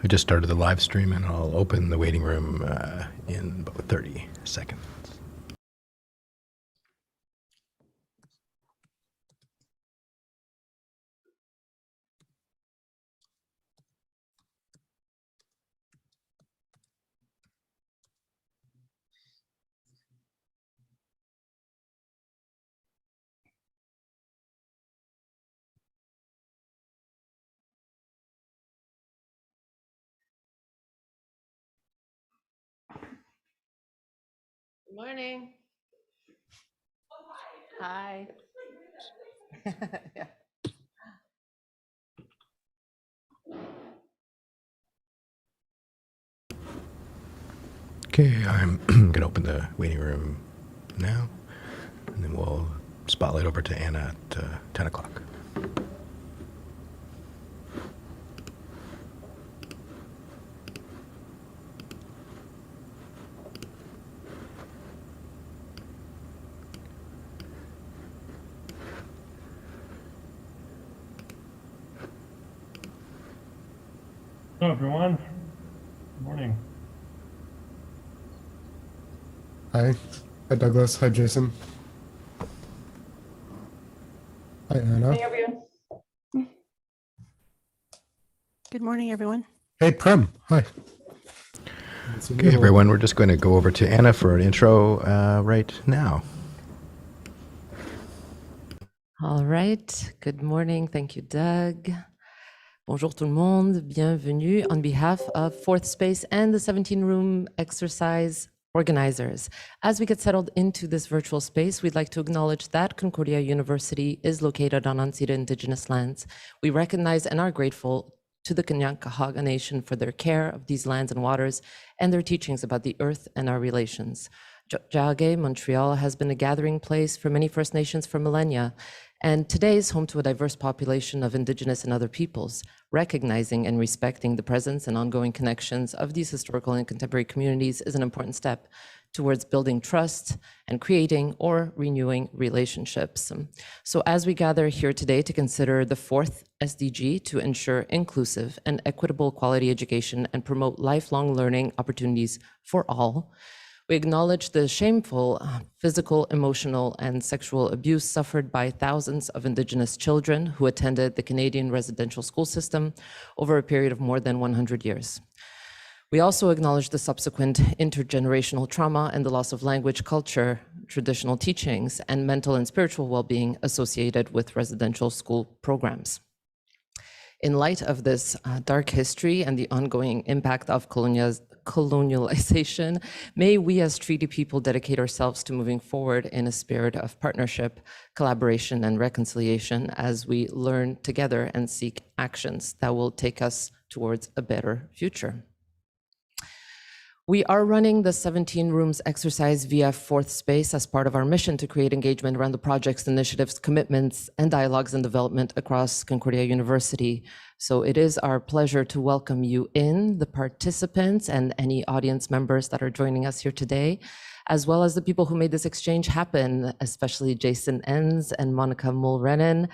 I just started the live stream and I'll open the waiting room in about 30 seconds. Good morning. Hi. Yeah. Okay, I'm going to open the waiting room now, and then we'll spotlight over to Anna at 10 o'clock. Hello, everyone. Good morning. Hi. Hi, Douglas. Hi, Jason. Hi, Anna. Hey, everyone. Good morning, everyone. Hey, Prem. Hi. Okay, everyone, we're just going to go over to Anna for an intro right now. All right. Good morning. Thank you, Doug. Bonjour tout le monde. Bienvenue on behalf of Fourth Space and the 17-room exercise organizers. As we get settled into this virtual space, we'd like to acknowledge that Concordia University is located on unceded Indigenous lands. We recognize and are grateful to the Kanyankahawga Nation for their care of these lands and waters and their teachings about the earth and our relations. Jage, Montreal has been a gathering place for many First Nations for millennia, and today is home to a diverse population of Indigenous and other peoples. Recognizing and respecting the presence and ongoing connections of these historical and contemporary communities is an important step towards building trust and creating or renewing relationships. So as we gather here today to consider the fourth SDG to ensure inclusive and equitable quality education and promote lifelong learning opportunities for all, we acknowledge the shameful physical, emotional, and sexual abuse suffered by thousands of Indigenous children who attended the Canadian residential school system over a period of more than 100 years. We also acknowledge the subsequent intergenerational trauma and the loss of language, culture, traditional teachings, and mental and spiritual well-being associated with residential school programs. In light of this dark history and the ongoing impact of colonialization, may we as treaty people dedicate ourselves to moving forward in a spirit of partnership, collaboration, and reconciliation as we learn together and seek actions that will take us towards a better future. We are running the 17 rooms exercise via Fourth Space as part of our mission to create engagement around the projects, initiatives, commitments, and dialogues and development across Concordia University. So it is our pleasure to welcome you in, the participants and any audience members that are joining us here today, as well as the people who made this exchange happen, especially Jason Enns and Monica Mulrennan,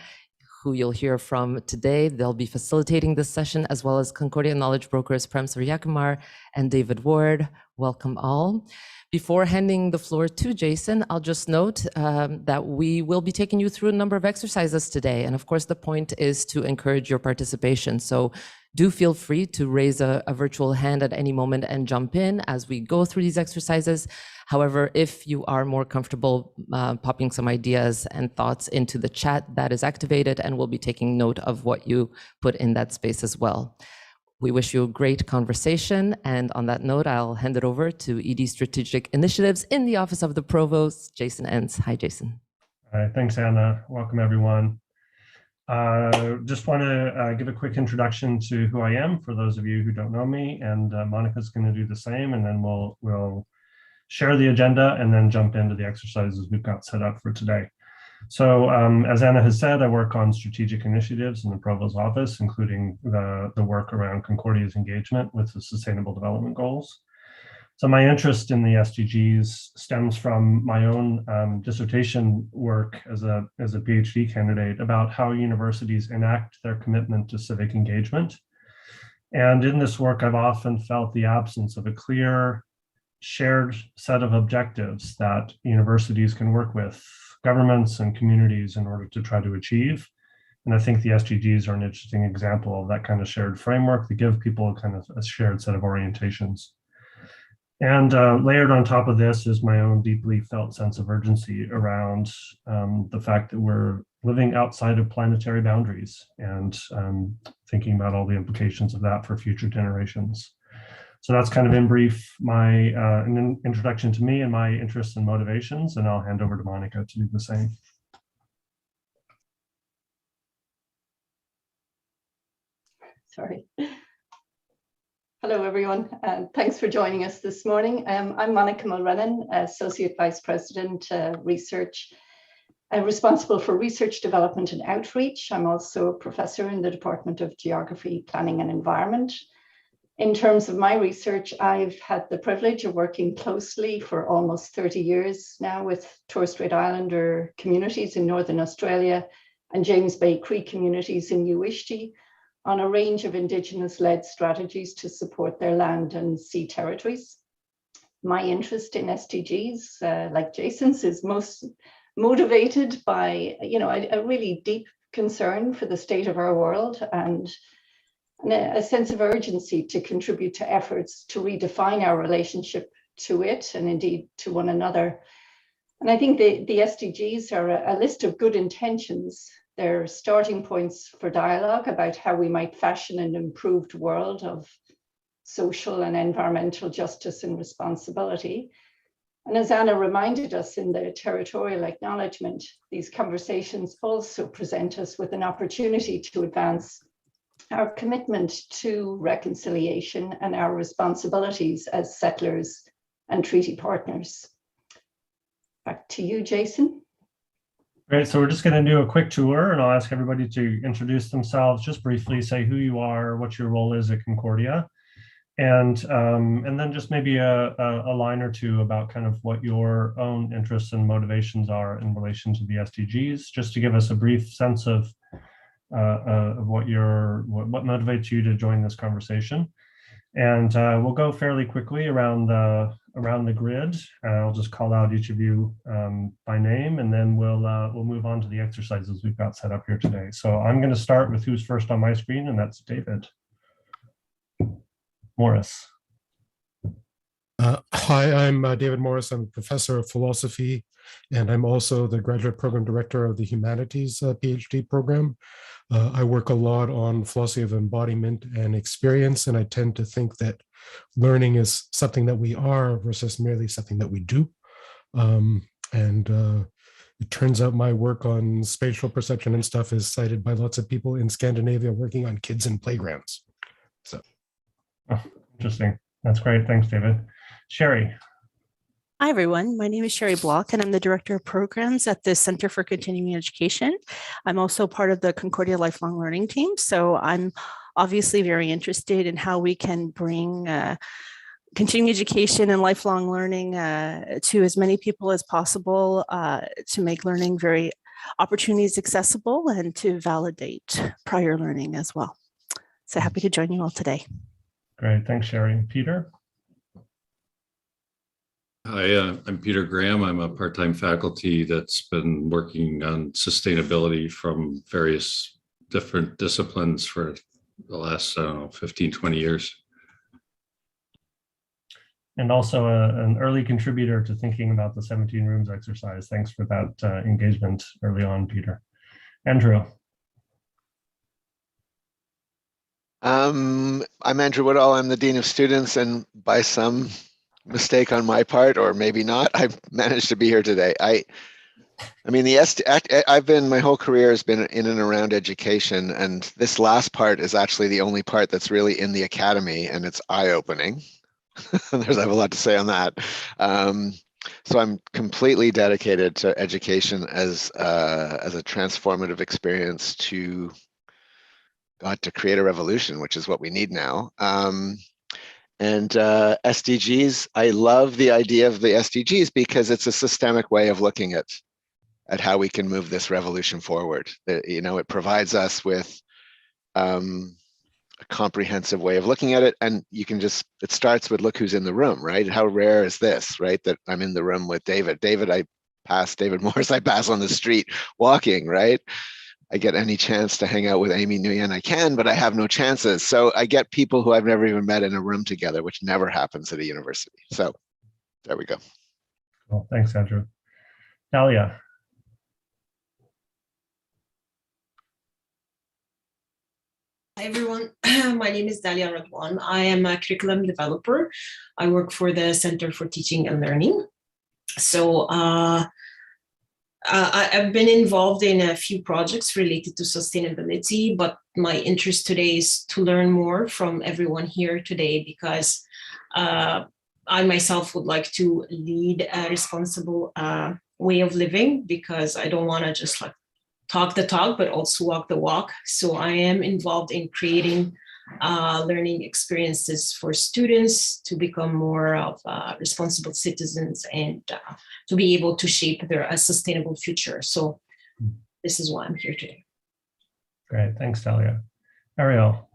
who you'll hear from today. They'll be facilitating this session, as well as Concordia Knowledge Brokers Prem Suryakumar and David Ward. Welcome all. Before handing the floor to Jason, I'll just note that we will be taking you through a number of exercises today. And of course, the point is to encourage your participation. So do feel free to raise a virtual hand at any moment and jump in as we go through these exercises. However, if you are more comfortable popping some ideas and thoughts into the chat, that is activated, and we'll be taking note of what you put in that space as well. We wish you a great conversation, and on that note, I'll hand it over to ED Strategic Initiatives in the Office of the Provost, Jason Enns. Hi, Jason. All right, thanks, Anna. Welcome, everyone. Just want to give a quick introduction to who I am for those of you who don't know me, and Monica's going to do the same, and then we'll share the agenda and then jump into the exercises we've got set up for today. So as Anna has said, I work on strategic initiatives in the Provost's office, including the work around Concordia's engagement with the Sustainable Development Goals. So my interest in the SDGs stems from my own dissertation work as a PhD candidate about how universities enact their commitment to civic engagement. And in this work, I've often felt the absence of a clear, shared set of objectives that universities can work with governments and communities in order to try to achieve. And I think the SDGs are an interesting example of that kind of shared framework that give people a kind of a shared set of orientations. And layered on top of this is my own deeply felt sense of urgency around the fact that we're living outside of planetary boundaries and thinking about all the implications of that for future generations. So that's kind of in brief my an introduction to me and my interests and motivations, and I'll hand over to Monica to do the same. Sorry. Hello, everyone, and thanks for joining us this morning. I'm Monica Mulrennan, Associate Vice President, Research, responsible for research development and outreach. I'm also a professor in the Department of Geography, Planning and Environment. In terms of my research, I've had the privilege of working closely for almost 30 years now with Torres Strait Islander communities in Northern Australia and James Bay Cree communities in Uishti on a range of Indigenous-led strategies to support their land and sea territories. My interest in SDGs, like Jason's, is most motivated by a really deep concern for the state of our world and a sense of urgency to contribute to efforts to redefine our relationship to it and indeed to one another. And I think the SDGs are a list of good intentions. They're starting points for dialogue about how we might fashion an improved world of social and environmental justice and responsibility. And as Anna reminded us in the territorial acknowledgement, these conversations also present us with an opportunity to advance our commitment to reconciliation and our responsibilities as settlers and treaty partners. Back to you, Jason. Great, so we're just going to do a quick tour and I'll ask everybody to introduce themselves, just briefly say who you are, what your role is at Concordia, and then just maybe a line or two about kind of what your own interests and motivations are in relation to the SDGs, just to give us a brief sense of what motivates you to join this conversation. And we'll go fairly quickly around the grid. I'll just call out each of you by name, and then we'll move on to the exercises we've got set up here today. So I'm going to start with who's first on my screen, and that's David Morris. Hi, I'm David Morris. I'm a professor of philosophy, and I'm also the graduate program director of the Humanities PhD program. I work a lot on philosophy of embodiment and experience, and I tend to think that learning is something that we are versus merely something that we do. It turns out my work on spatial perception and stuff is cited by lots of people in Scandinavia working on kids in playgrounds. So, Interesting. That's great. Thanks, David. Sherry. Hi, everyone. My name is Sherry Block, and I'm the Director of Programs at the Center for Continuing Education. I'm also part of the Concordia Lifelong Learning team, so I'm obviously very interested in how we can bring continuing education and lifelong learning to as many people as possible to make learning very opportunities accessible and to validate prior learning as well. So happy to join you all today. Great. Thanks, Sherry. Peter. Hi, I'm Peter Graham. I'm a part-time faculty that's been working on sustainability from various different disciplines for the last, 15, 20 years. And also an early contributor to thinking about the 17 rooms exercise. Thanks for that engagement early on, Peter. Andrew. I'm Andrew Woodall. I'm the Dean of Students, and by some mistake on my part, or maybe not, I've managed to be here today. I mean, my whole career has been in and around education, and this last part is actually the only part that's really in the academy, and it's eye-opening. I have a lot to say on that. So I'm completely dedicated to education as a transformative experience to create a revolution, which is what we need now. And SDGs, I love the idea of the SDGs because it's a systemic way of looking at how we can move this revolution forward. It provides us with a comprehensive way of looking at it. And you can just, it starts with look who's in the room, right? How rare is this, right? That I'm in the room with David. David Morris, I pass on the street walking, right? I get any chance to hang out with Amy Nguyen I can, but I have no chances. So I get people who I've never even met in a room together, which never happens at a university. So there we go. Well, thanks, Andrew. Dalia. Hi everyone, my name is Dalia Radwan. I am a curriculum developer. I work for the Center for Teaching and Learning. So I've been involved in a few projects related to sustainability, but my interest today is to learn more from everyone here today, because I myself would like to lead a responsible way of living, because I don't want to just like talk the talk, but also walk the walk. So I am involved in creating learning experiences for students to become more of responsible citizens and to be able to shape their sustainable future. So this is why I'm here today. Great, thanks, Dalia. Ariel.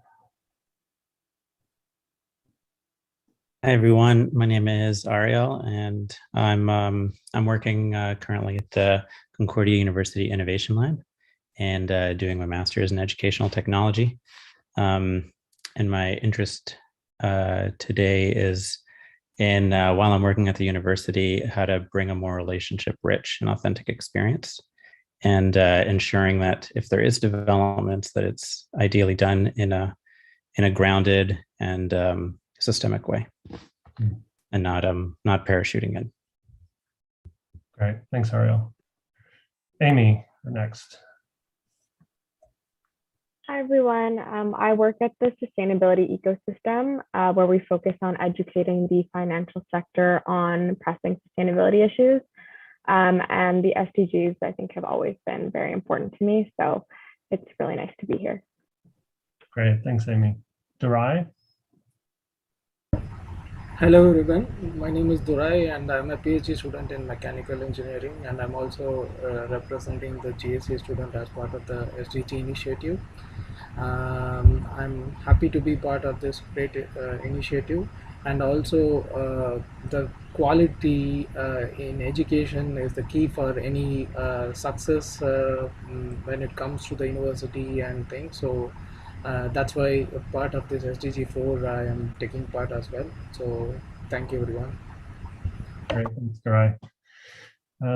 Hi everyone, my name is Ariel, and I'm working currently at the Concordia University Innovation Lab and doing my master's in educational technology. And my interest today is in, while I'm working at the university, how to bring a more relationship-rich and authentic experience, and ensuring that if there is development, that it's ideally done in a grounded and systemic way, and not parachuting in. Great, thanks, Ariel. Amy, you're next. Hi, everyone. I work at the sustainability ecosystem, where we focus on educating the financial sector on pressing sustainability issues. And the SDGs, I think, have always been very important to me. So it's really nice to be here. Great, thanks, Amy. Durai? Hello everyone, my name is Durai and I'm a PhD student in mechanical engineering, and I'm also representing the GSC student as part of the SDG initiative. I'm happy to be part of this great initiative, and also the quality in education is the key for any success when it comes to the university and things. So that's why a part of this SDG 4 I am taking part as well. So thank you everyone. Great, thanks, Durai.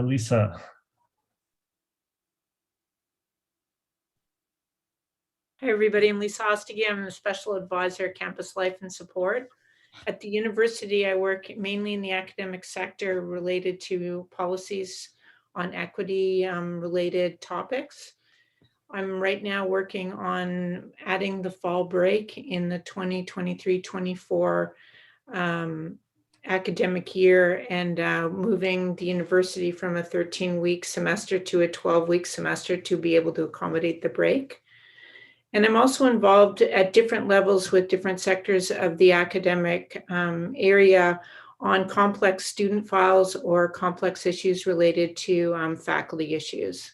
Lisa. Hi everybody, I'm Lisa Sdg. I'm a special advisor at Campus Life and Support. At the university, I work mainly in the academic sector related to policies on equity related topics. I'm right now working on adding the fall break in the 2023-24 academic year, and moving the university from a 13-week semester to a 12-week semester to be able to accommodate the break. And I'm also involved at different levels with different sectors of the academic area on complex student files or complex issues related to faculty issues.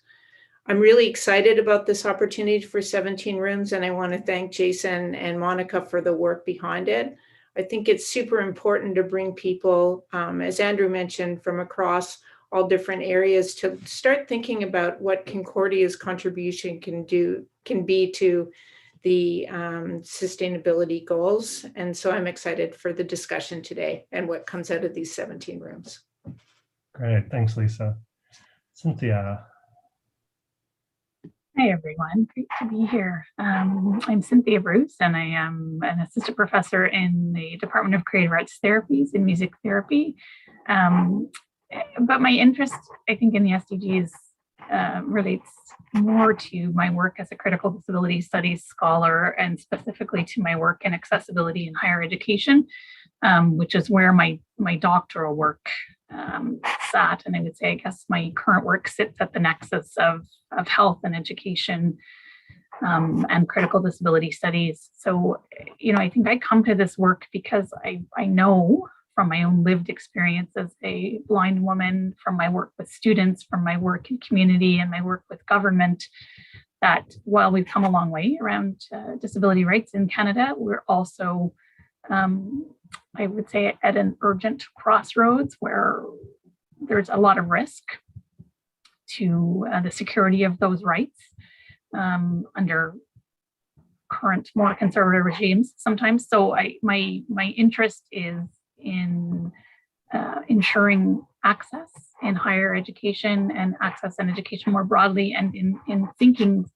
I'm really excited about this opportunity for 17 Rooms, and I want to thank Jason and Monica for the work behind it. I think it's super important to bring people, as Andrew mentioned, from across all different areas to start thinking about what Concordia's contribution can be to the sustainability goals. And so I'm excited for the discussion today and what comes out of these 17 rooms. Great, thanks, Lisa. Cynthia. Hi, everyone. Great to be here. I'm Cynthia Bruce, and I am an assistant professor in the Department of Creative Arts Therapies and Music Therapy. But my interest, I think, in the SDGs relates more to my work as a critical disability studies scholar, and specifically to my work in accessibility in higher education, which is where my doctoral work sat. And I would say, I guess, my current work sits at the nexus of health and education and critical disability studies. So, I think I come to this work because I know from my own lived experience as a blind woman, from my work with students, from my work in community and my work with government, that while we've come a long way around disability rights in Canada, we're also, I would say, at an urgent crossroads where there's a lot of risk to the security of those rights under current, more conservative regimes sometimes. So my interest is in ensuring access in higher education and access and education more broadly, and in thinking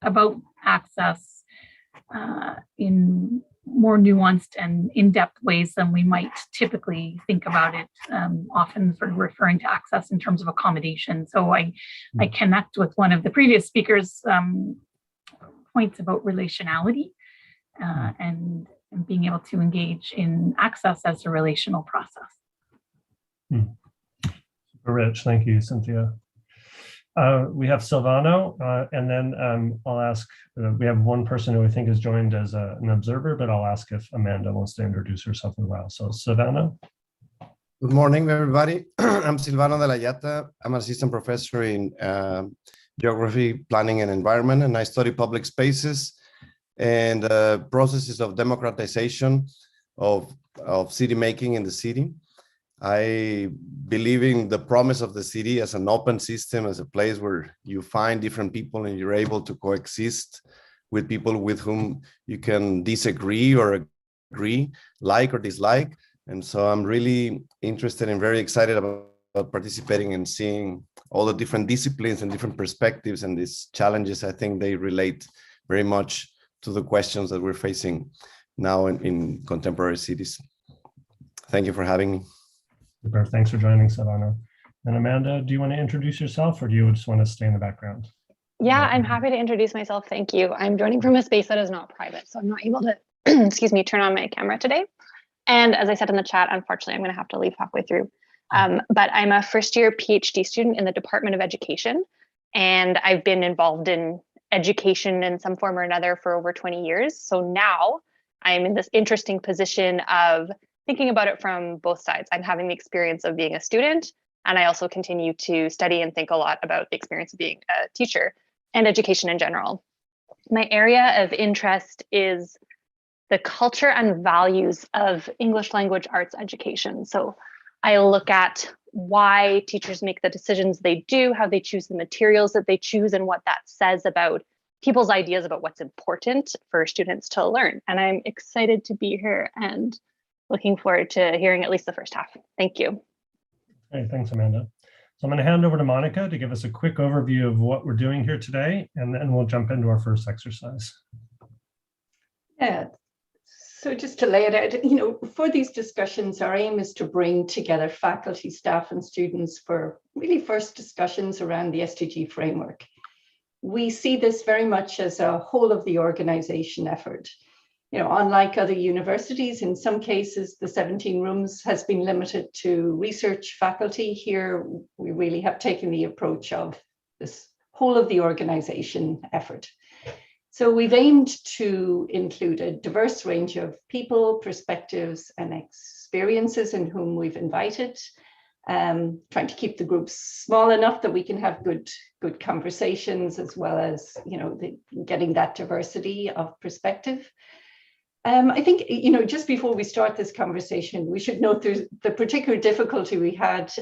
about access in more nuanced and in-depth ways than we might typically think about it, often sort of referring to access in terms of accommodation. So I connect with one of the previous speakers' points about relationality and being able to engage in access as a relational process. Super rich. Thank you, Cynthia. We have Silvano, and then I'll ask, we have one person who I think has joined as an observer, but I'll ask if Amanda wants to introduce herself as well. So Silvano. Good morning, everybody. I'm Silvano de la Llata. I'm an assistant professor in geography, planning, and environment, and I study public spaces and processes of democratization of city making in the city. I believe in the promise of the city as an open system, as a place where you find different people and you're able to coexist with people with whom you can disagree or agree, like or dislike. And so I'm really interested and very excited about participating and seeing all the different disciplines and different perspectives and these challenges. I think they relate very much to the questions that we're facing now in contemporary cities. Thank you for having me. Super. Thanks for joining, Silvano. And Amanda, do you want to introduce yourself, or do you just want to stay in the background? Yeah, I'm happy to introduce myself. Thank you. I'm joining from a space that is not private, so I'm not able to, excuse me, turn on my camera today. And as I said in the chat, unfortunately, I'm going to have to leave halfway through. But I'm a first-year PhD student in the Department of Education, and I've been involved in education in some form or another for over 20 years. So now I'm in this interesting position of thinking about it from both sides. I'm having the experience of being a student, and I also continue to study and think a lot about the experience of being a teacher and education in general. My area of interest is the culture and values of English language arts education. So I look at why teachers make the decisions they do, how they choose the materials that they choose, and what that says about people's ideas about what's important for students to learn. And I'm excited to be here and looking forward to hearing at least the first half. Thank you. Okay, thanks, Amanda. So I'm going to hand over to Monica to give us a quick overview of what we're doing here today, and then we'll jump into our first exercise. Yeah, so just to lay it out, for these discussions, our aim is to bring together faculty, staff, and students for really first discussions around the SDG framework. We see this very much as a whole of the organization effort. Unlike other universities, in some cases, the 17 rooms has been limited to research faculty. Here, we really have taken the approach of this whole of the organization effort. So we've aimed to include a diverse range of people, perspectives, and experiences in whom we've invited, trying to keep the groups small enough that we can have good conversations, as well as getting that diversity of perspective. I think, just before we start this conversation, we should note there's the particular difficulty we had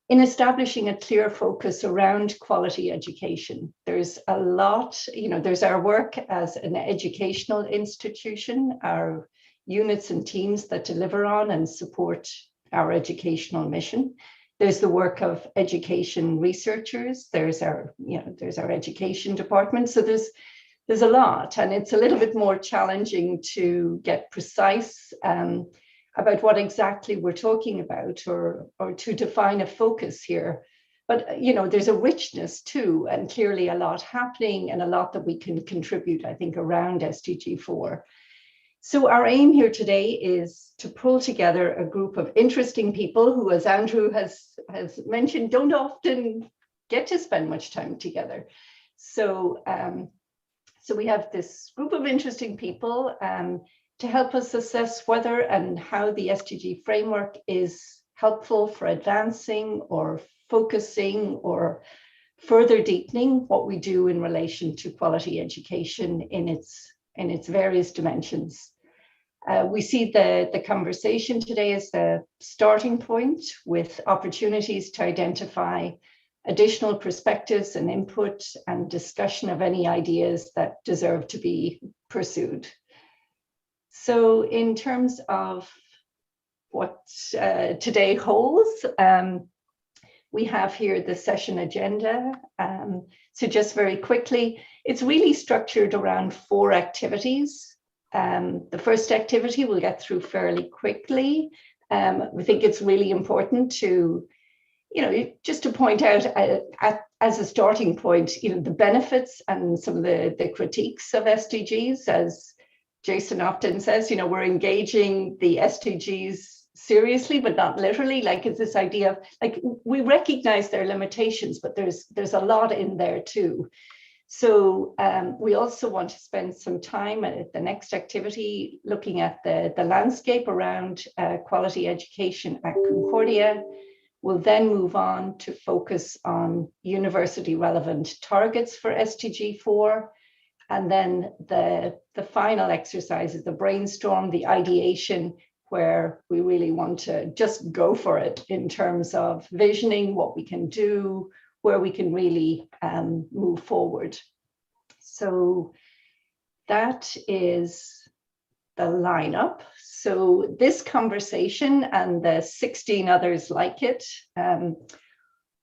in establishing a clear focus around quality education. There's a lot, there's our work as an educational institution, our units and teams that deliver on and support our educational mission. There's the work of education researchers. There's our education department. So there's a lot, and it's a little bit more challenging to get precise about what exactly we're talking about, or to define a focus here. But there's a richness too, and clearly a lot happening and a lot that we can contribute, I think, around SDG 4. So our aim here today is to pull together a group of interesting people who, as Andrew has mentioned, don't often get to spend much time together. So we have this group of interesting people to help us assess whether and how the SDG framework is helpful for advancing or focusing or further deepening what we do in relation to quality education in its various dimensions. We see the conversation today as the starting point with opportunities to identify additional perspectives and input and discussion of any ideas that deserve to be pursued. So in terms of what today holds, we have here the session agenda. So just very quickly, it's really structured around 4 activities. The first activity we'll get through fairly quickly. We think it's really important to, just to point out as a starting point, the benefits and some of the critiques of SDGs. As Jason often says, we're engaging the SDGs seriously, but not literally. Like, it's this idea of, like, we recognize their limitations, but there's a lot in there too. So we also want to spend some time at the next activity looking at the landscape around quality education at Concordia. We'll then move on to focus on university relevant targets for SDG 4. And then the final exercise is the brainstorm, the ideation, where we really want to just go for it in terms of visioning what we can do, where we can really move forward. So that is the lineup. So this conversation and the 16 others like it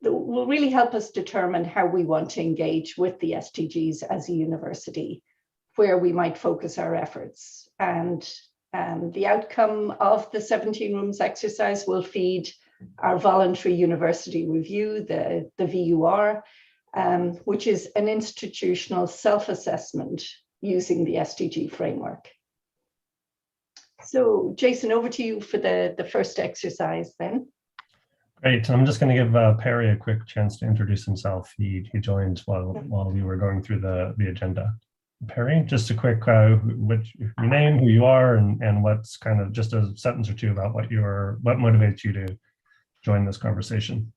will really help us determine how we want to engage with the SDGs as a university, where we might focus our efforts. And the outcome of the 17 rooms exercise will feed our voluntary university review, the VUR, which is an institutional self-assessment using the SDG framework. So Jason, over to you for the first exercise then. Great. I'm just going to give Perry a quick chance to introduce himself. He joined while we were going through the agenda. Perry, just a quick your name, who you are, and what's kind of just a sentence or two about what motivates you to join this conversation.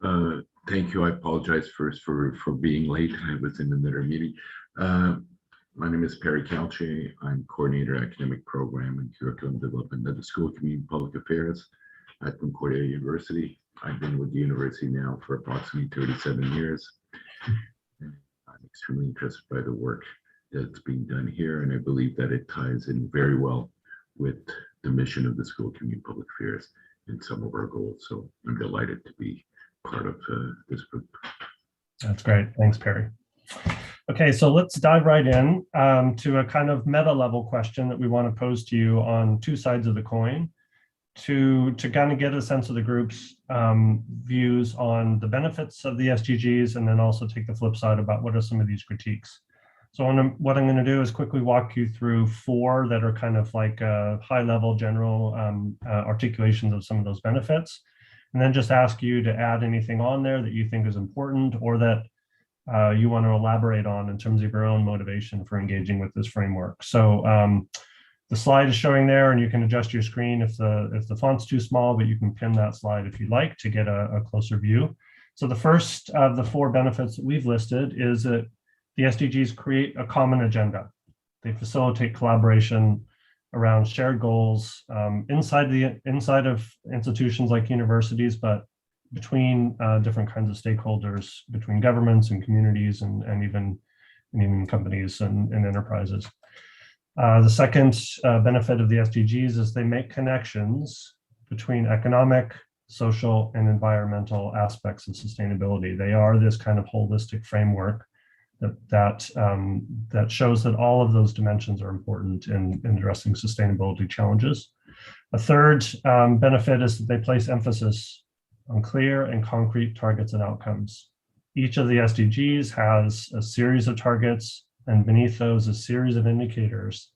Thank you. I apologize first for being late. I was in another meeting. My name is Perry Calci. I'm coordinator academic program and curriculum development at the School of Community and Public Affairs at Concordia University. I've been with the university now for approximately 37 years. I'm extremely interested by the work that's being done here, and I believe that it ties in very well with the mission of the School of Community and Public Affairs and some of our goals. So I'm delighted to be part of this group. That's great. Thanks, Perry. Okay, so let's dive right in to a kind of meta level question that we want to pose to you on 2 sides of the coin to kind of get a sense of the group's views on the benefits of the SDGs, and then also take the flip side about what are some of these critiques. So what I'm going to do is quickly walk you through 4 that are kind of like high level general articulations of some of those benefits, and then just ask you to add anything on there that you think is important or that you want to elaborate on in terms of your own motivation for engaging with this framework. So the slide is showing there, and you can adjust your screen if the font's too small, but you can pin that slide if you'd like to get a closer view. So the first of the 4 benefits that we've listed is that the SDGs create a common agenda. They facilitate collaboration around shared goals inside of institutions like universities, but between different kinds of stakeholders, between governments and communities and even companies and enterprises. The second benefit of the SDGs is they make connections between economic, social, and environmental aspects of sustainability. They are this kind of holistic framework that shows that all of those dimensions are important in addressing sustainability challenges. A third benefit is that they place emphasis on clear and concrete targets and outcomes. Each of the SDGs has a series of targets, and beneath those a series of indicators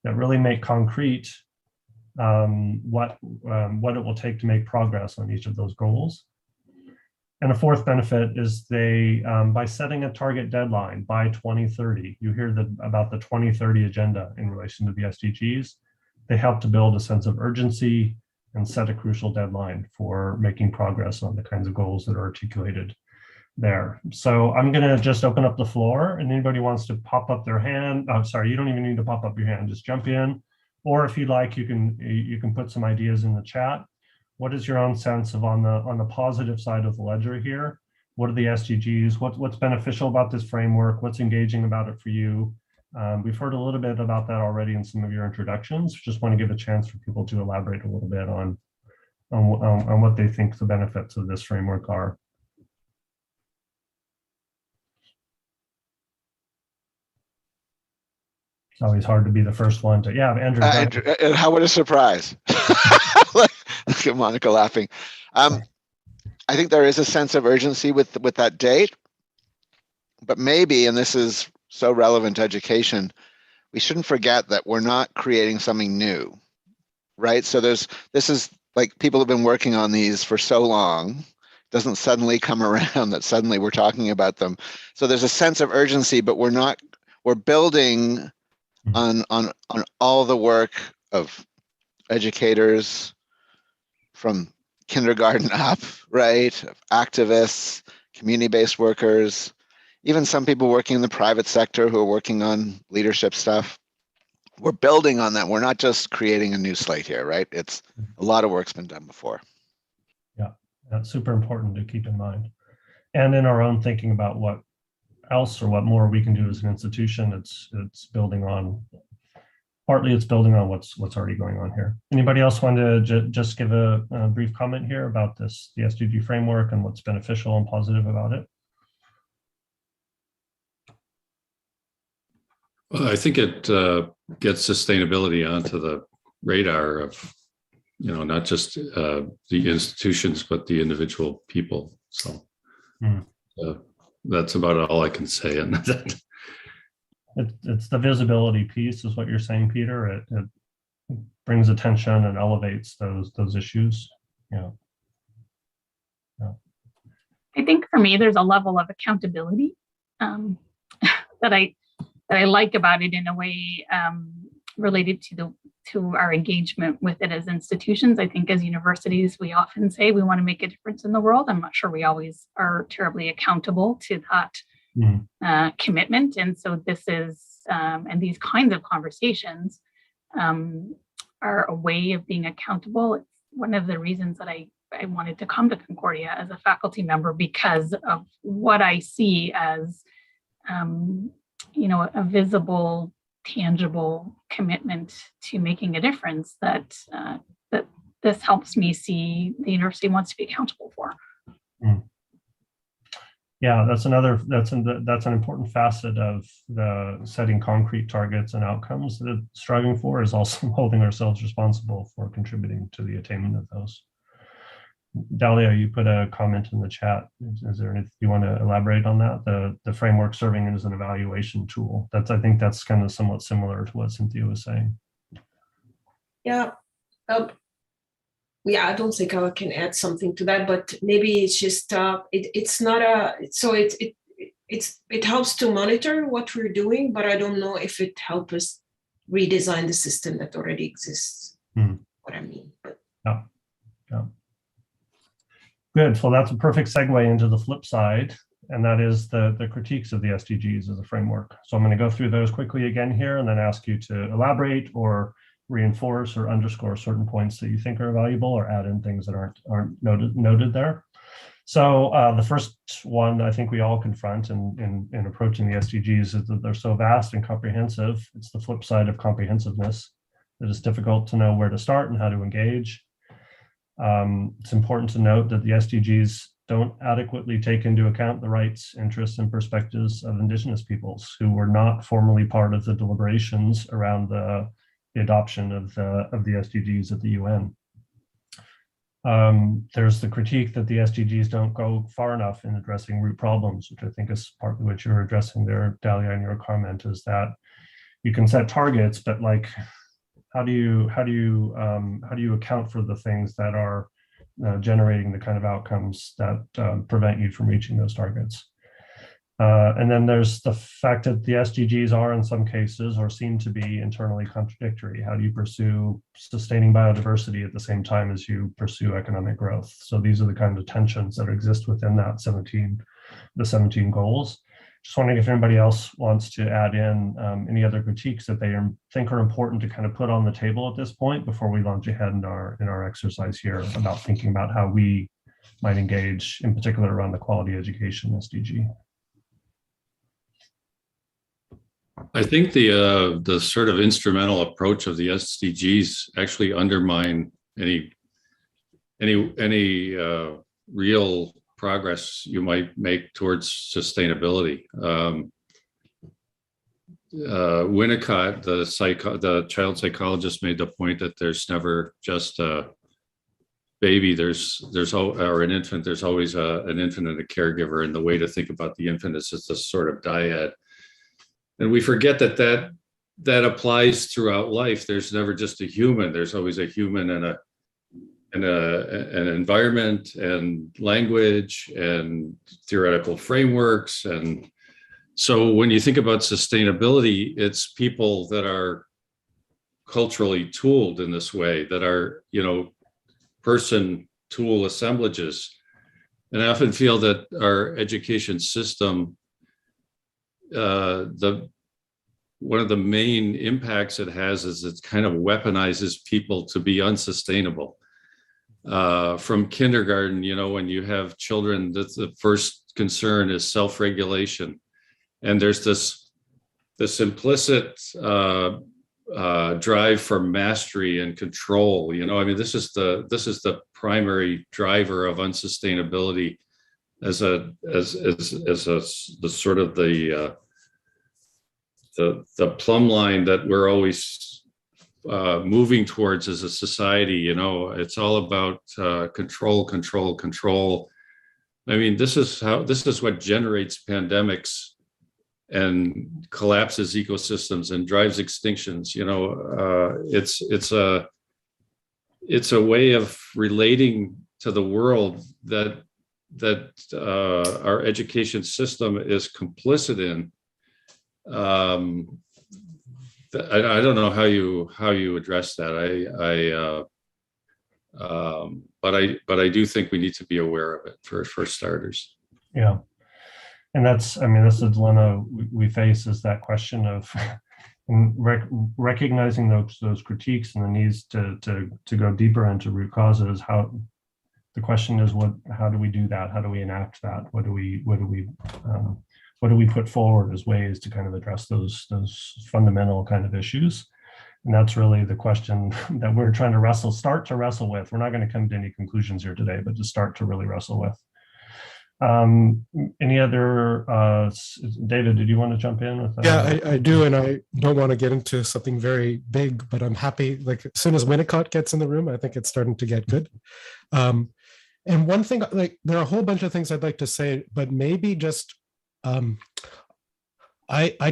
that really make concrete what it will take to make progress on each of those goals. And a fourth benefit is they, by setting a target deadline by 2030, you hear about the 2030 agenda in relation to the SDGs, they help to build a sense of urgency and set a crucial deadline for making progress on the kinds of goals that are articulated. there. So I'm going to just open up the floor, and anybody wants to pop up their hand. I'm sorry, you don't even need to pop up your hand. Just jump in, or if you'd like, you can put some ideas in the chat. What is your own sense of on the positive side of the ledger here? What are the SDGs? What's beneficial about this framework? What's engaging about it for you? We've heard a little bit about that already in some of your introductions. Just want to give a chance for people to elaborate a little bit on what they think the benefits of this framework are. It's always hard to be the first one to, yeah, Andrew. And how what a surprise. Look at Monica laughing. I think there is a sense of urgency with that date, but maybe, and this is so relevant to education, we shouldn't forget that we're not creating something new, right? So this is like people have been working on these for so long, it doesn't suddenly come around that suddenly we're talking about them. So there's a sense of urgency, but we're building on all the work of educators from kindergarten up, right? Of activists, community-based workers, even some people working in the private sector who are working on leadership stuff. We're building on that. We're not just creating a new slate here, right? It's a lot of work's been done before. Yeah, that's super important to keep in mind. And in our own thinking about what else or what more we can do as an institution, it's building on, partly it's building on what's already going on here. Anybody else want to just give a brief comment here about the SDG framework and what's beneficial and positive about it? Well, I think it gets sustainability onto the radar of, not just the institutions, but the individual people. So that's about all I can say on that. It's the visibility piece is what you're saying, Peter. It brings attention and elevates those issues. Yeah. I think for me, there's a level of accountability that I like about it in a way related to our engagement with it as institutions. I think as universities, we often say we want to make a difference in the world. I'm not sure we always are terribly accountable to that commitment. And so this is, and these kinds of conversations are a way of being accountable. It's one of the reasons that I wanted to come to Concordia as a faculty member, because of what I see as a visible, tangible commitment to making a difference that this helps me see the university wants to be accountable for. Yeah, that's an important facet of the setting concrete targets and outcomes that it's striving for, is also holding ourselves responsible for contributing to the attainment of those. Dalia, you put a comment in the chat. Is there anything you want to elaborate on that? The framework serving as an evaluation tool. I think that's kind of somewhat similar to what Cynthia was saying. Yeah. I don't think I can add something to that, but maybe it's just it's not a, so it helps to monitor what we're doing, but I don't know if it helps us redesign the system that already exists. What I mean, but yeah. Good. Well, that's a perfect segue into the flip side, and that is the critiques of the SDGs as a framework. So I'm going to go through those quickly again here, and then ask you to elaborate or reinforce or underscore certain points that you think are valuable, or add in things that aren't noted there. So the first one I think we all confront in approaching the SDGs is that they're so vast and comprehensive. It's the flip side of comprehensiveness, that it's difficult to know where to start and how to engage. It's important to note that the SDGs don't adequately take into account the rights, interests, and perspectives of Indigenous peoples who were not formally part of the deliberations around the adoption of the SDGs at the UN. There's the critique that the SDGs don't go far enough in addressing root problems, which I think is partly what you were addressing there, Dalia, in your comment, is that you can set targets, but like, how do you account for the things that are generating the kind of outcomes that prevent you from reaching those targets? And then there's the fact that the SDGs are, in some cases, or seem to be, internally contradictory. How do you pursue sustaining biodiversity at the same time as you pursue economic growth? So these are the kinds of tensions that exist within that 17 the 17 goals. Just wondering if anybody else wants to add in any other critiques that they think are important to kind of put on the table at this point before we launch ahead in our exercise here about thinking about how we might engage, in particular around the quality education SDG. I think the sort of instrumental approach of the SDGs actually undermine any real progress you might make towards sustainability. Winnicott, the child psychologist, made the point that there's never just a baby, or an infant. There's always an infant and a caregiver, and the way to think about the infant is it's a sort of dyad. And we forget that applies throughout life. There's never just a human. There's always a human and an environment and language and theoretical frameworks. And so when you think about sustainability, it's people that are culturally tooled in this way, that are, person tool assemblages. And I often feel that our education system, one of the main impacts it has is it kind of weaponizes people to be unsustainable. From kindergarten, when you have children, the first concern is self-regulation. And there's this implicit drive for mastery and control. This is the primary driver of unsustainability as the sort of the plumb line that we're always moving towards as a society. It's all about control. This is what generates pandemics and collapses ecosystems and drives extinctions. It's a way of relating to the world that our education system is complicit in. I don't know how you address that. But I do think we need to be aware of it for starters. Yeah. And that's the dilemma we face, is that question of recognizing those critiques and the needs to go deeper into root causes. The question is, how do we do that? How do we enact that? What do we put forward as ways to kind of address those fundamental kind of issues? And that's really the question that we're trying to start to wrestle with. We're not going to come to any conclusions here today, but to start to really wrestle with. Any other, David, did you want to jump in with that? Yeah, I do. And I don't want to get into something very big, but I'm happy, like as soon as Winnicott gets in the room, I think it's starting to get good. And one thing, like there are a whole bunch of things I'd like to say, but maybe just, I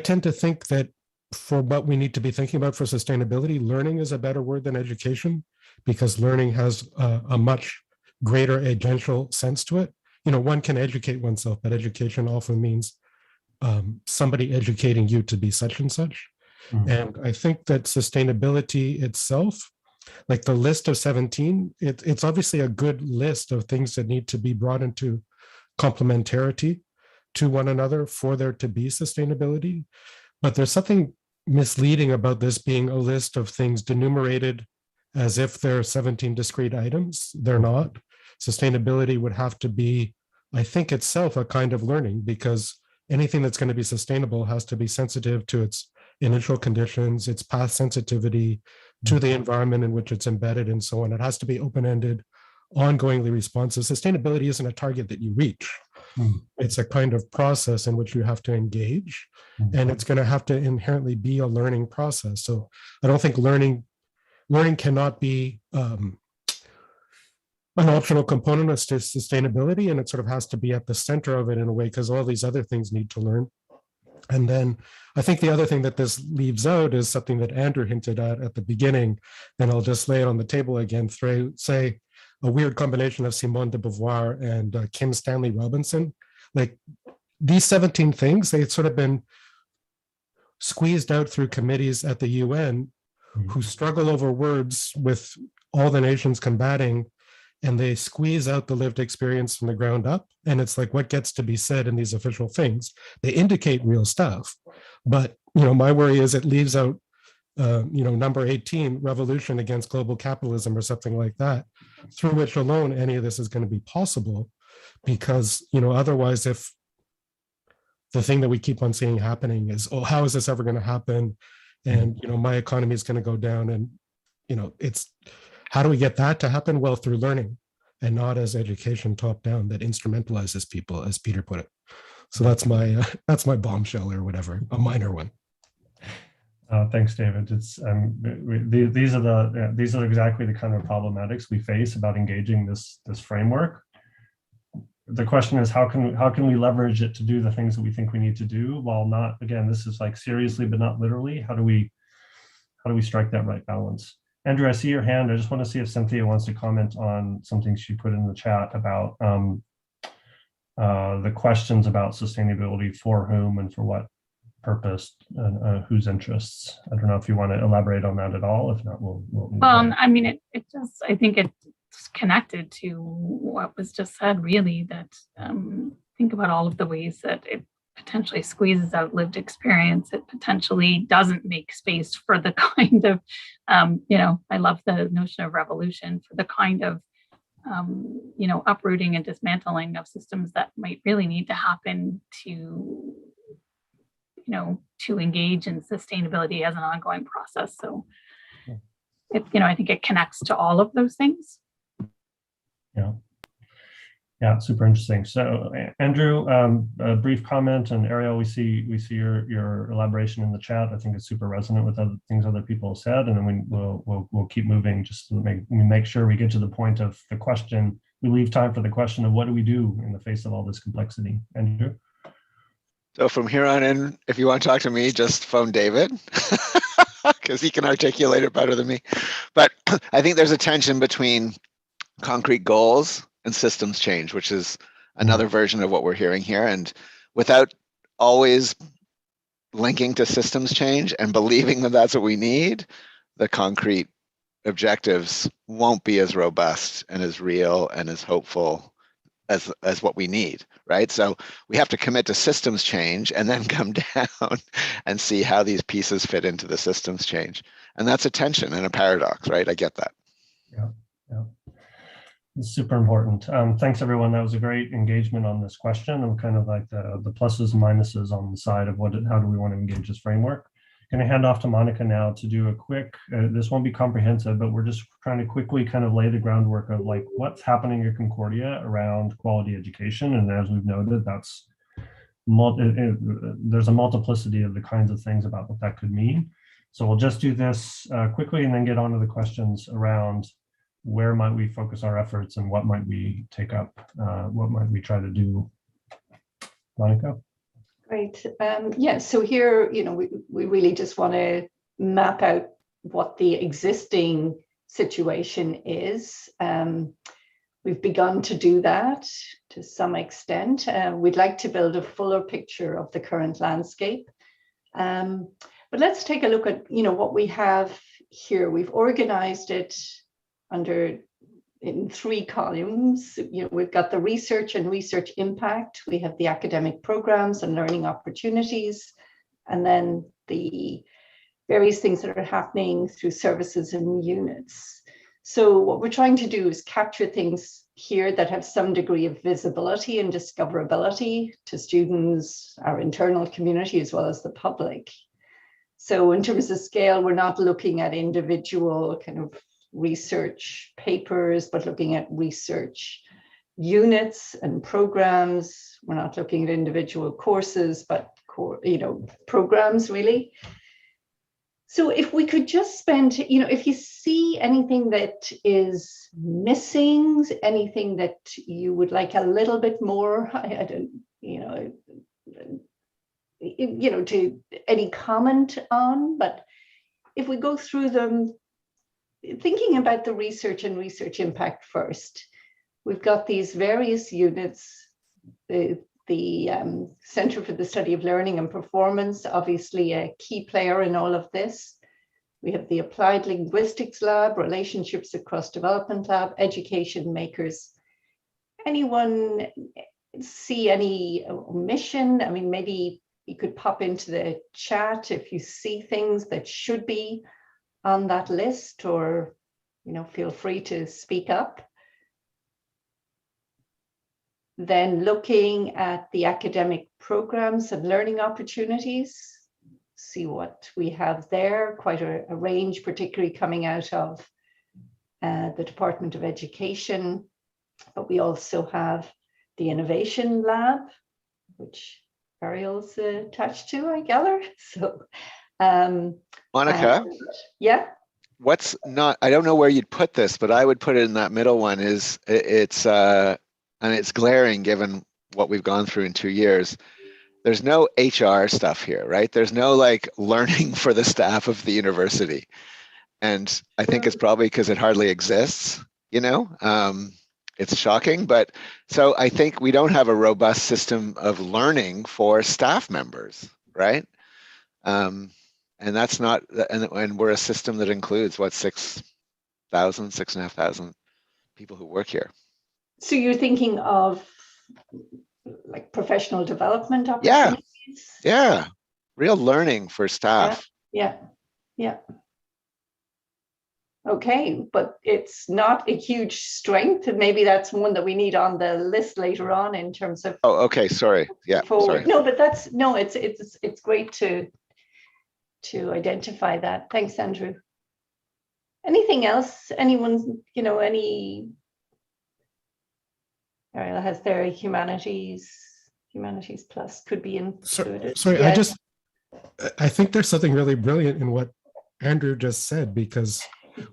tend to think that for what we need to be thinking about for sustainability, learning is a better word than education, because learning has a much greater agential sense to it. One can educate oneself, but education often means somebody educating you to be such and such. Mm-hmm. And I think that sustainability itself, like the list of 17, it's obviously a good list of things that need to be brought into complementarity to one another for there to be sustainability. But there's something misleading about this being a list of things denumerated as if they're 17 discrete items. They're not. Sustainability would have to be, I think, itself a kind of learning, because anything that's going to be sustainable has to be sensitive to its initial conditions, its path sensitivity to the environment in which it's embedded, and so on. It has to be open-ended, ongoingly responsive. Sustainability isn't a target that you reach. It's a kind of process in which you have to engage, and it's going to have to inherently be a learning process. So I don't think learning cannot be an optional component of sustainability, and it sort of has to be at the center of it in a way, because all these other things need to learn. And then I think the other thing that this leaves out is something that Andrew hinted at the beginning, and I'll just lay it on the table again, say a weird combination of Simone de Beauvoir and Kim Stanley Robinson. Like these 17 things, they've sort of been squeezed out through committees at the UN who struggle over words with all the nations combating. and they squeeze out the lived experience from the ground up. And it's like, what gets to be said in these official things? They indicate real stuff, but my worry is it leaves out, number 18, revolution against global capitalism or something like that, through which alone any of this is going to be possible. Because, otherwise, if the thing that we keep on seeing happening is, oh, how is this ever going to happen? And, my economy is going to go down. And, it's, how do we get that to happen? Well, through learning, and not as education top down that instrumentalizes people, as Peter put it. So that's my bombshell, or whatever, a minor one. Thanks, David. It's these are exactly the kind of problematics we face about engaging this framework. The question is, how can we leverage it to do the things that we think we need to do, while not, again, this is like seriously but not literally. How do we strike that right balance? Andrew, I see your hand. I just want to see if Cynthia wants to comment on something she put in the chat about the questions about sustainability, for whom and for what purpose, and whose interests. I don't know if you want to elaborate on that at all. If not, we'll well, I mean, it just, I think it's connected to what was just said, really, that think about all of the ways that it potentially squeezes out lived experience. It potentially doesn't make space for the kind of, I love the notion of revolution, for the kind of, uprooting and dismantling of systems that might really need to happen to engage in sustainability as an ongoing process. So, I think it connects to all of those things. Yeah, super interesting. So, Andrew, a brief comment, and Ariel, we see your elaboration in the chat. I think it's super resonant with other things other people have said, and then we'll keep moving just to make sure we get to the point of the question. We leave time for the question of what do we do in the face of all this complexity. Andrew. So from here on in, if you want to talk to me, just phone David, because he can articulate it better than me. But I think there's a tension between concrete goals and systems change, which is another version of what we're hearing here. And without always linking to systems change and believing that that's what we need, the concrete objectives won't be as robust and as real and as hopeful as what we need, right? So we have to commit to systems change and then come down and see how these pieces fit into the systems change. And that's a tension and a paradox, right? I get that. Yeah. It's super important. Thanks, everyone. That was a great engagement on this question, and kind of like the pluses and minuses on the side of how do we want to engage this framework. Going to hand off to Monica now to do a quick, this won't be comprehensive, but we're just trying to quickly kind of lay the groundwork of like what's happening at Concordia around quality education. And as we've noted, there's a multiplicity of the kinds of things about what that could mean. So we'll just do this quickly and then get on to the questions around where might we focus our efforts and what might we take up, what might we try to do. Monica? Great. Yeah, so here, we really just want to map out what the existing situation is. We've begun to do that to some extent. We'd like to build a fuller picture of the current landscape. But let's take a look at, what we have here. We've organized it in 3 columns. We've got the research and research impact. We have the academic programs and learning opportunities, and then the various things that are happening through services and units. So what we're trying to do is capture things here that have some degree of visibility and discoverability to students, our internal community, as well as the public. So in terms of scale, we're not looking at individual kind of research papers, but looking at research units and programs. We're not looking at individual courses, but programs really. So if we could just spend, if you see anything that is missing, anything that you would like a little bit more, to any comment on, but if we go through them, thinking about the research and research impact first, we've got these various units, the Center for the Study of Learning and Performance, obviously a key player in all of this. We have the Applied Linguistics Lab, Relationships Across Development Lab, Education Makers. Anyone see any omission? I mean, maybe you could pop into the chat if you see things that should be on that list, or, you know, feel free to speak up. Then looking at the academic programs and learning opportunities, see what we have there, quite a range, particularly coming out of the Department of Education. But we also have the Innovation Lab, which Ariel's attached to, I gather. So, Monica? Yeah? What's not, I don't know where you'd put this, but I would put it in that middle one. Is it's and it's glaring given what we've gone through in 2 years. There's no HR stuff here, right? There's no like learning for the staff of the university. And I think it's probably because it hardly exists, you know? It's shocking, but so I think we don't have a robust system of learning for staff members, right? And that's not, and we're a system that includes what, 6,500 people who work here. So you're thinking of like professional development opportunities? Yeah, real learning for staff. Yeah. Okay, but it's not a huge strength, and maybe that's one that we need on the list later on in terms of. Oh, okay, sorry. Yeah, sorry. No, but that's no. It's great to identify that. Thanks, Andrew. Anything else? Anyone? You know, any? Ariel has their humanities plus could be included. Sorry, Yeah. I think there's something really brilliant in what Andrew just said, because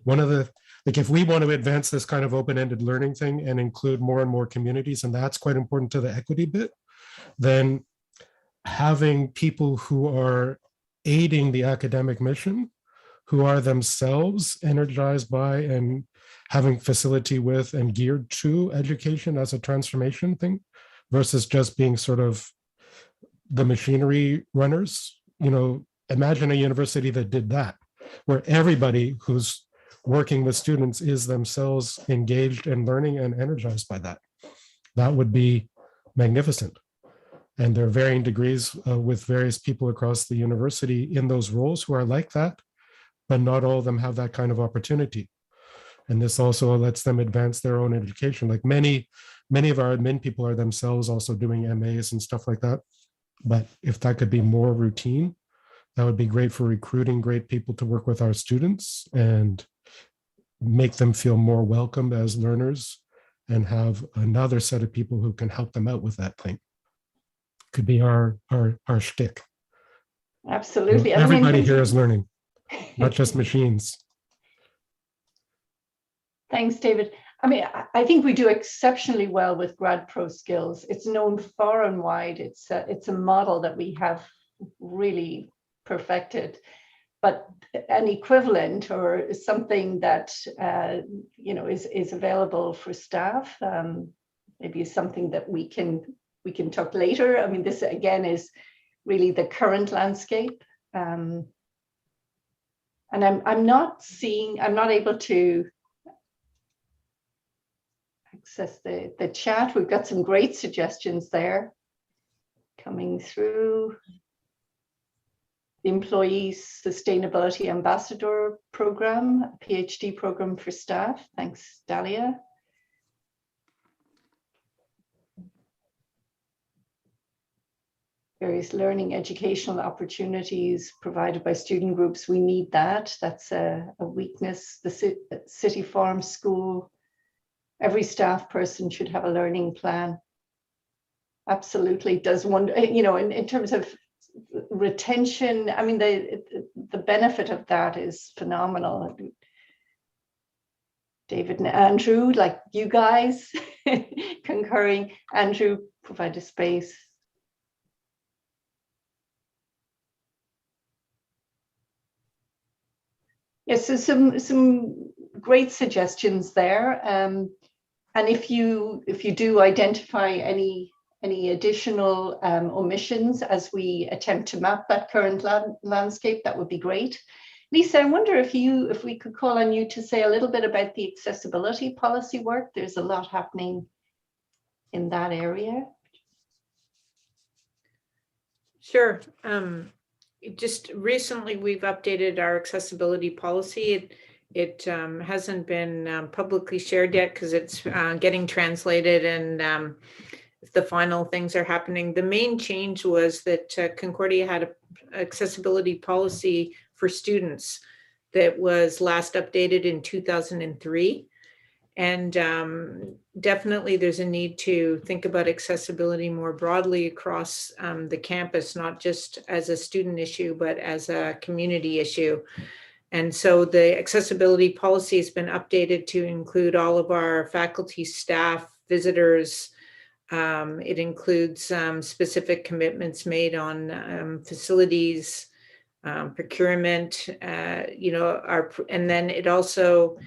one of the, like, if we want to advance this kind of open-ended learning thing and include more and more communities, and that's quite important to the equity bit, then having people who are aiding the academic mission, who are themselves energized by and having facility with and geared to education as a transformation thing, versus just being sort of the machinery runners. You know, imagine a university that did that, where everybody who's working with students is themselves engaged and learning and energized by that. That would be magnificent. And there are varying degrees with various people across the university in those roles who are like that, but not all of them have that kind of opportunity. And this also lets them advance their own education. Like many of our admin people are themselves also doing MAs and stuff like that. But if that could be more routine, that would be great for recruiting great people to work with our students and make them feel more welcomed as learners and have another set of people who can help them out with that thing. Could be our shtick. Absolutely. You know, everybody here is learning, not just machines. Thanks, David. I mean, I think we do exceptionally well with grad pro skills. It's known far and wide. It's a model that we have really perfected. But an equivalent or something that you know is available for staff, maybe is something that we can talk later. I mean, this again is really the current landscape, and I'm not able to access the chat. We've got some great suggestions there coming through. The Employee Sustainability Ambassador Program, a PhD program for staff. Thanks, Dalia. Various learning educational opportunities provided by student groups. We need that. That's a weakness. The City Farm School. Every staff person should have a learning plan. Absolutely does wonder, you know, in terms of retention, I mean, the benefit of that is phenomenal. David and Andrew, like you guys concurring. Andrew, provide a space. Yes, so some great suggestions there. And if you do identify any additional omissions as we attempt to map that current landscape, that would be great. Lisa, I wonder if we could call on you to say a little bit about the accessibility policy work. There's a lot happening in that area. Sure. Just recently, we've updated our accessibility policy. It hasn't been publicly shared yet because it's getting translated, and the final things are happening. The main change was that Concordia had an accessibility policy for students that was last updated in 2003. And definitely there's a need to think about accessibility more broadly across the campus, not just as a student issue, but as a community issue. And so the accessibility policy has been updated to include all of our faculty, staff, visitors. It includes specific commitments made on facilities, procurement, and then it also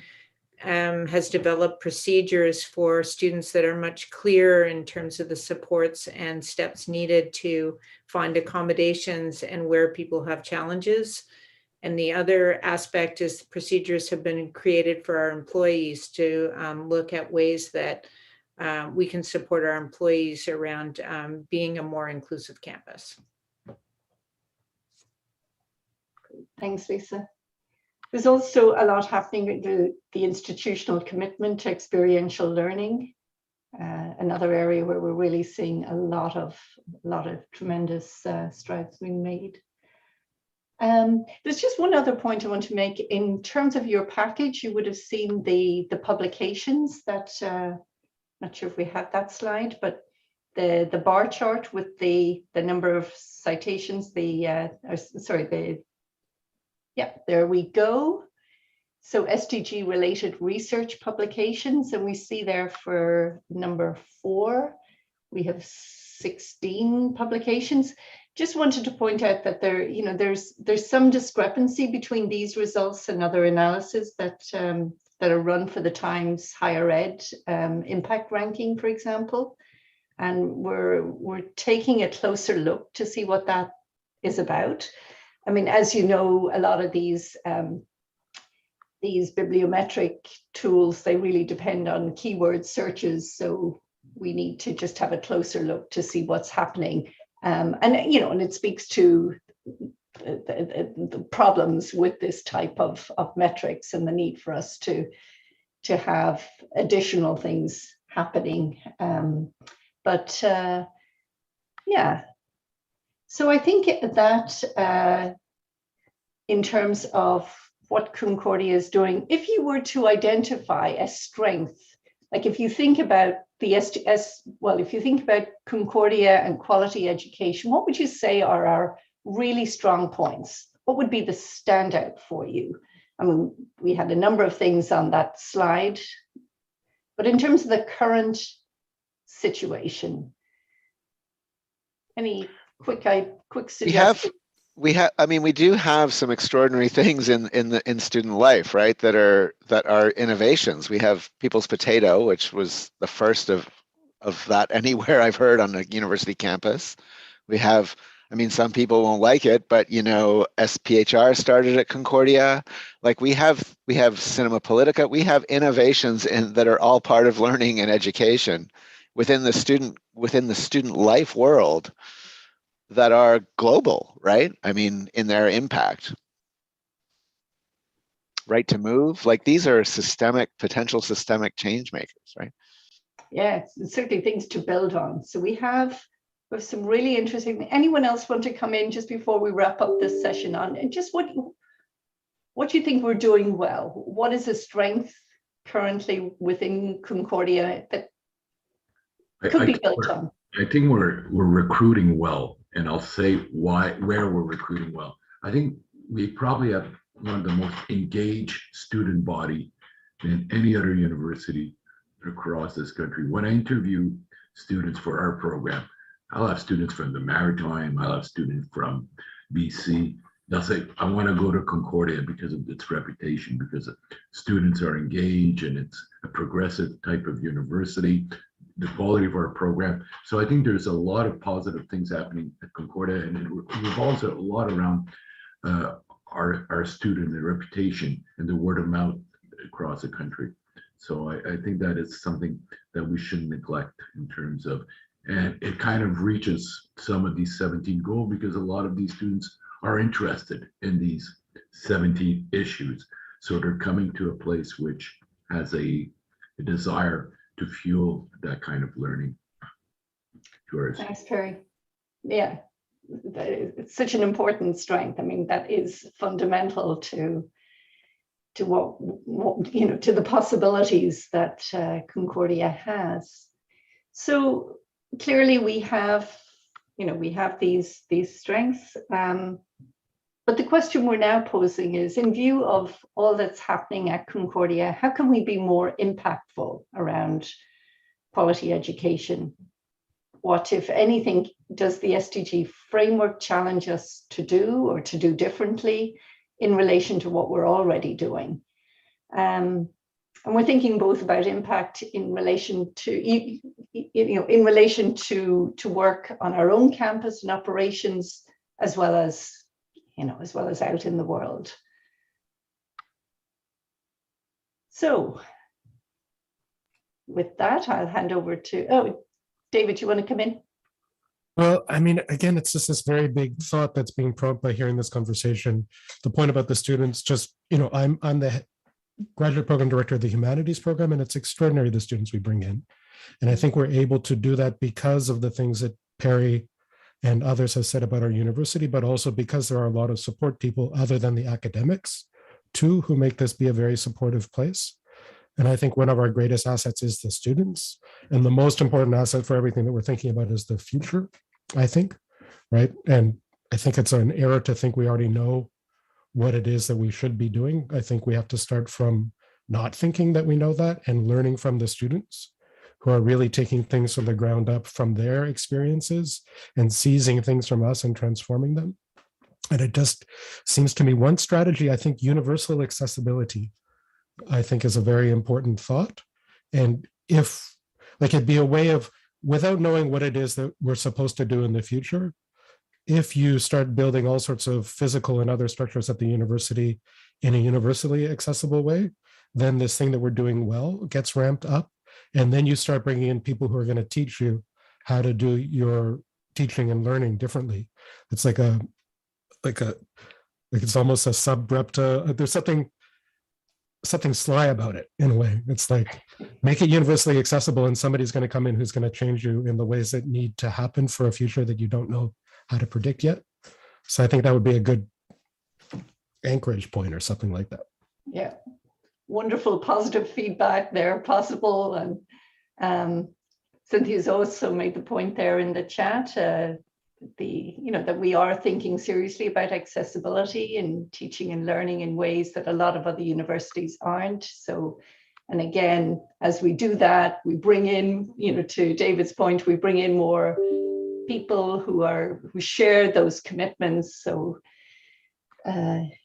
has developed procedures for students that are much clearer in terms of the supports and steps needed to find accommodations and where people have challenges. And the other aspect is procedures have been created for our employees to look at ways that we can support our employees around being a more inclusive campus. Thanks, Lisa. There's also a lot happening with the institutional commitment to experiential learning, another area where we're really seeing a lot of tremendous strides being made. There's just one other point I want to make. In terms of your package, you would have seen the publications that, not sure if we have that slide, but the bar chart with the number of citations, yeah, there we go. So SDG related research publications, and we see there for number 4, we have 16 publications. Just wanted to point out that there's some discrepancy between these results and other analyses that are run for the Times Higher Ed impact ranking, for example. And we're taking a closer look to see what that is about. I mean, as you know, a lot of these bibliometric tools, they really depend on keyword searches. So we need to just have a closer look to see what's happening. And it speaks to the problems with this type of metrics and the need for us to have additional things happening. Yeah. So I think that in terms of what Concordia is doing, if you were to identify a strength, like if you think about the if you think about Concordia and quality education, what would you say are our really strong points? What would be the standout for you? I mean, we had a number of things on that slide, but in terms of the current situation, any quick suggestions? We do have some extraordinary things in student life, right? That are innovations. We have People's Potato, which was the first of that anywhere I've heard on a university campus. We have, some people won't like it, but SPHR started at Concordia. Like we have Cinema Politica. We have innovations that are all part of learning and education within the student life world that are global, right? In their impact. Right to move, like these are potential systemic change makers, right? Yeah, it's certainly things to build on. So we have some really interesting. Anyone else want to come in just before we wrap up this session on and just what do you think we're doing well? What is a strength currently within Concordia that could be built on? I think we're recruiting well, and I'll say where we're recruiting well. I think we probably have one of the most engaged student body than any other university across this country. When I interview students for our program, I'll have students from the Maritime, I'll have students from BC. They'll say, I want to go to Concordia because of its reputation, because students are engaged and it's a progressive type of university, the quality of our program. So I think there's a lot of positive things happening at Concordia, and it revolves a lot around our student, the reputation and the word of mouth across the country. So I think that is something that we shouldn't neglect in terms of, and it kind of reaches some of these 17 goals because a lot of these students are interested in these 17 issues. So they're coming to a place which has a desire to fuel that kind of learning. Yours. Thanks, Perry. Yeah, it's such an important strength. I mean, that is fundamental to what you know, to the possibilities that Concordia has. So clearly we have, you know, we have these strengths. But the question we're now posing is, in view of all that's happening at Concordia, how can we be more impactful around quality education? What, if anything, does the SDG framework challenge us to do or to do differently in relation to what we're already doing? And we're thinking both about impact in relation to, you know, in relation to work on our own campus and operations, as well as, you know, as well as out in the world. So with that, I'll hand over to, oh, David, you want to come in? Well, I mean, again, it's just this very big thought that's being probed by hearing this conversation. The point about the students, just, you know, I'm the graduate program director of the humanities program, and it's extraordinary the students we bring in. And I think we're able to do that because of the things that Perry and others have said about our university, but also because there are a lot of support people other than the academics too, who make this be a very supportive place. And I think one of our greatest assets is the students. And the most important asset for everything that we're thinking about is the future, I think, right? And I think it's an error to think we already know what it is that we should be doing. I think we have to start from not thinking that we know that and learning from the students who are really taking things from the ground up from their experiences and seizing things from us and transforming them. And it just seems to me one strategy, I think universal accessibility, I think is a very important thought. And if, like, it'd be a way of, without knowing what it is that we're supposed to do in the future, if you start building all sorts of physical and other structures at the university in a universally accessible way, then this thing that we're doing well gets ramped up. And then you start bringing in people who are going to teach you how to do your teaching and learning differently. It's like it's almost a subrepta. There's something sly about it in a way. It's like, make it universally accessible and somebody's going to come in who's going to change you in the ways that need to happen for a future that you don't know how to predict yet. So I think that would be a good anchorage point or something like that. Yeah, wonderful positive feedback there, possible. And Cynthia's also made the point there in the chat, that we are thinking seriously about accessibility and teaching and learning in ways that a lot of other universities aren't. So, and again, as we do that, we bring in, to David's point, we bring in more people who share those commitments. So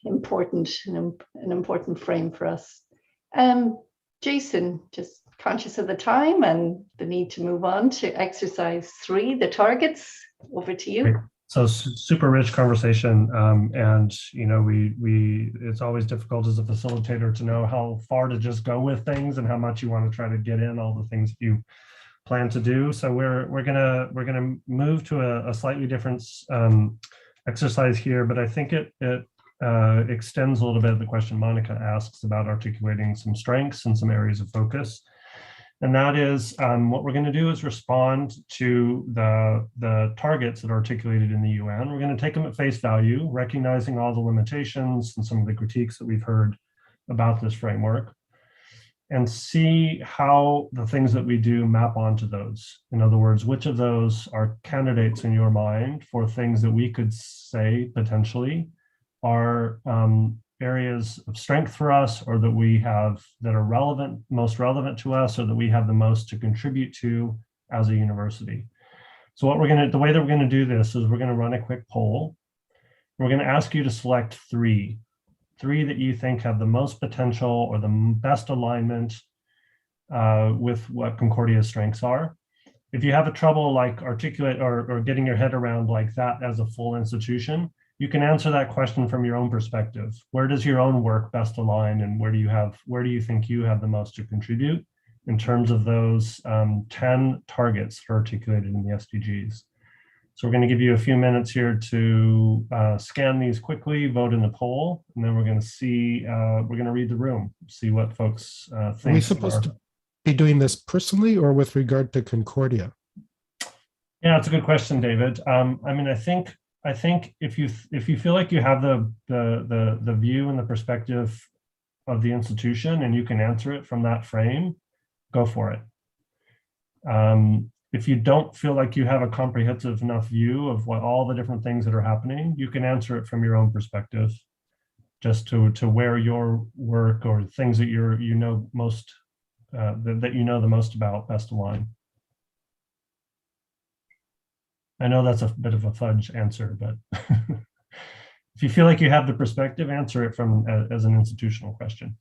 important, an important frame for us. Jason, just conscious of the time and the need to move on to exercise 3, the targets. Over to you. So super rich conversation, and it's always difficult as a facilitator to know how far to just go with things and how much you want to try to get in all the things that you plan to do. So we're gonna move to a slightly different exercise here, but I think it extends a little bit of the question Monica asks about articulating some strengths and some areas of focus. And that is what we're going to do is respond to the targets that are articulated in the UN. We're going to take them at face value, recognizing all the limitations and some of the critiques that we've heard about this framework, and see how the things that we do map onto those. In other words, which of those are candidates in your mind for things that we could say potentially are areas of strength for us, or that we have that are most relevant to us, or that we have the most to contribute to as a university. So the way that we're going to do this is we're going to run a quick poll. We're going to ask you to select three that you think have the most potential or the best alignment with what Concordia's strengths are. If you have a trouble like articulate or getting your head around like that as a full institution, you can answer that question from your own perspective. Where does your own work best align, and where do you think you have the most to contribute in terms of those 10 targets articulated in the SDGs? So we're going to give you a few minutes here to scan these quickly, vote in the poll, and then we're going to see, we're going to read the room, see what folks think. Are we supposed to be doing this personally or with regard to Concordia? Yeah, it's a good question, David. I mean, I think if you feel like you have the view and the perspective of the institution and you can answer it from that frame, go for it. If you don't feel like you have a comprehensive enough view of what all the different things that are happening, you can answer it from your own perspective, just to where your work or things that you know most that you know the most about best align. I know that's a bit of a fudge answer, but if you feel like you have the perspective, answer it from as an institutional question.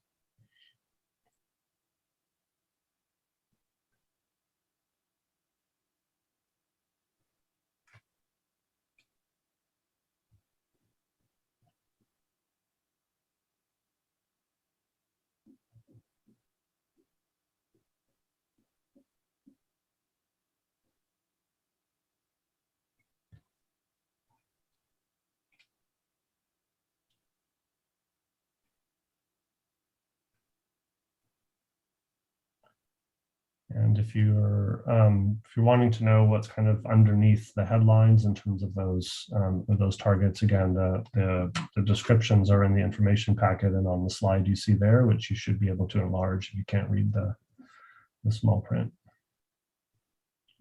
And if you're wanting to know what's kind of underneath the headlines in terms of those targets, again, the descriptions are in the information packet and on the slide you see there, which you should be able to enlarge if you can't read the small print.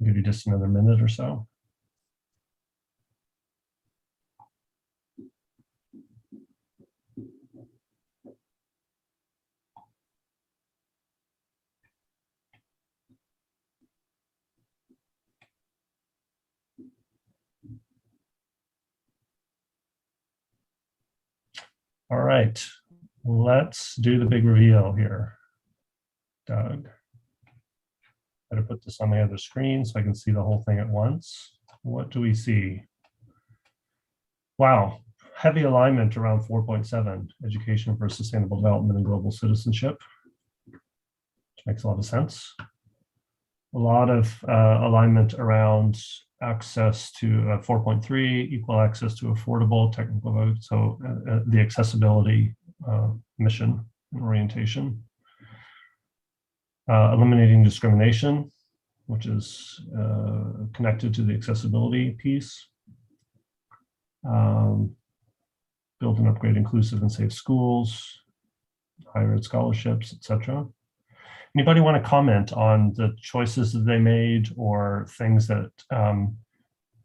I'll give you just another minute or so. All right, let's do the big reveal here. Doug, better put this on my other screen so I can see the whole thing at once. What do we see? Wow, heavy alignment around 4.7, education for sustainable development and global citizenship, which makes a lot of sense. A lot of alignment around access to 4.3, equal access to affordable technical vote, so the accessibility mission and orientation. Eliminating discrimination, which is connected to the accessibility piece. Build and upgrade inclusive and safe schools, higher ed scholarships, etc. Anybody want to comment on the choices that they made or things that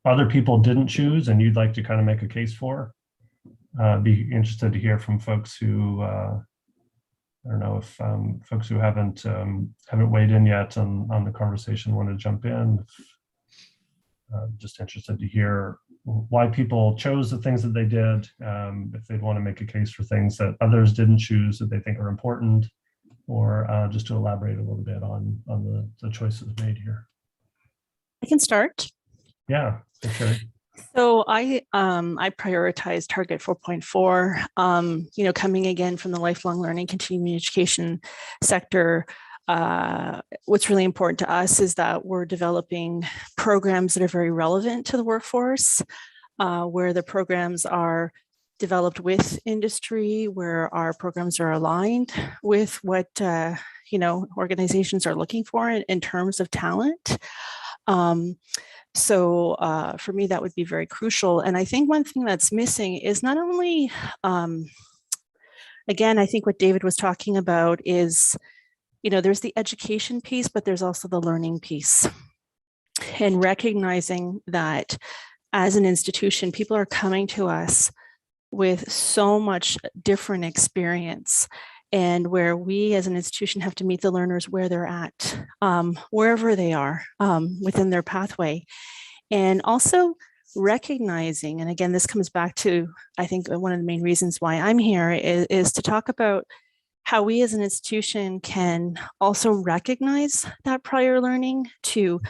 other people didn't choose and you'd like to kind of make a case for? Be interested to hear from folks who, I don't know if folks who haven't weighed in yet on the conversation want to jump in. Just interested to hear why people chose the things that they did, if they'd want to make a case for things that others didn't choose that they think are important, or just to elaborate a little bit on the choices made here. I can start. Yeah, okay. So I prioritize target 4.4, you know, coming again from the lifelong learning, continuing education sector. What's really important to us is that we're developing programs that are very relevant to the workforce, where the programs are developed with industry, where our programs are aligned with what you know, organizations are looking for in terms of talent. So for me, that would be very crucial. And I think one thing that's missing is not only, again, I think what David was talking about is, you know, there's the education piece, but there's also the learning piece. And recognizing that as an institution, people are coming to us with so much different experience, and where we as an institution have to meet the learners where they're at, wherever they are within their pathway. And also recognizing, and again, this comes back to, I think one of the main reasons why I'm here is to talk about how we as an institution can also recognize that prior learning to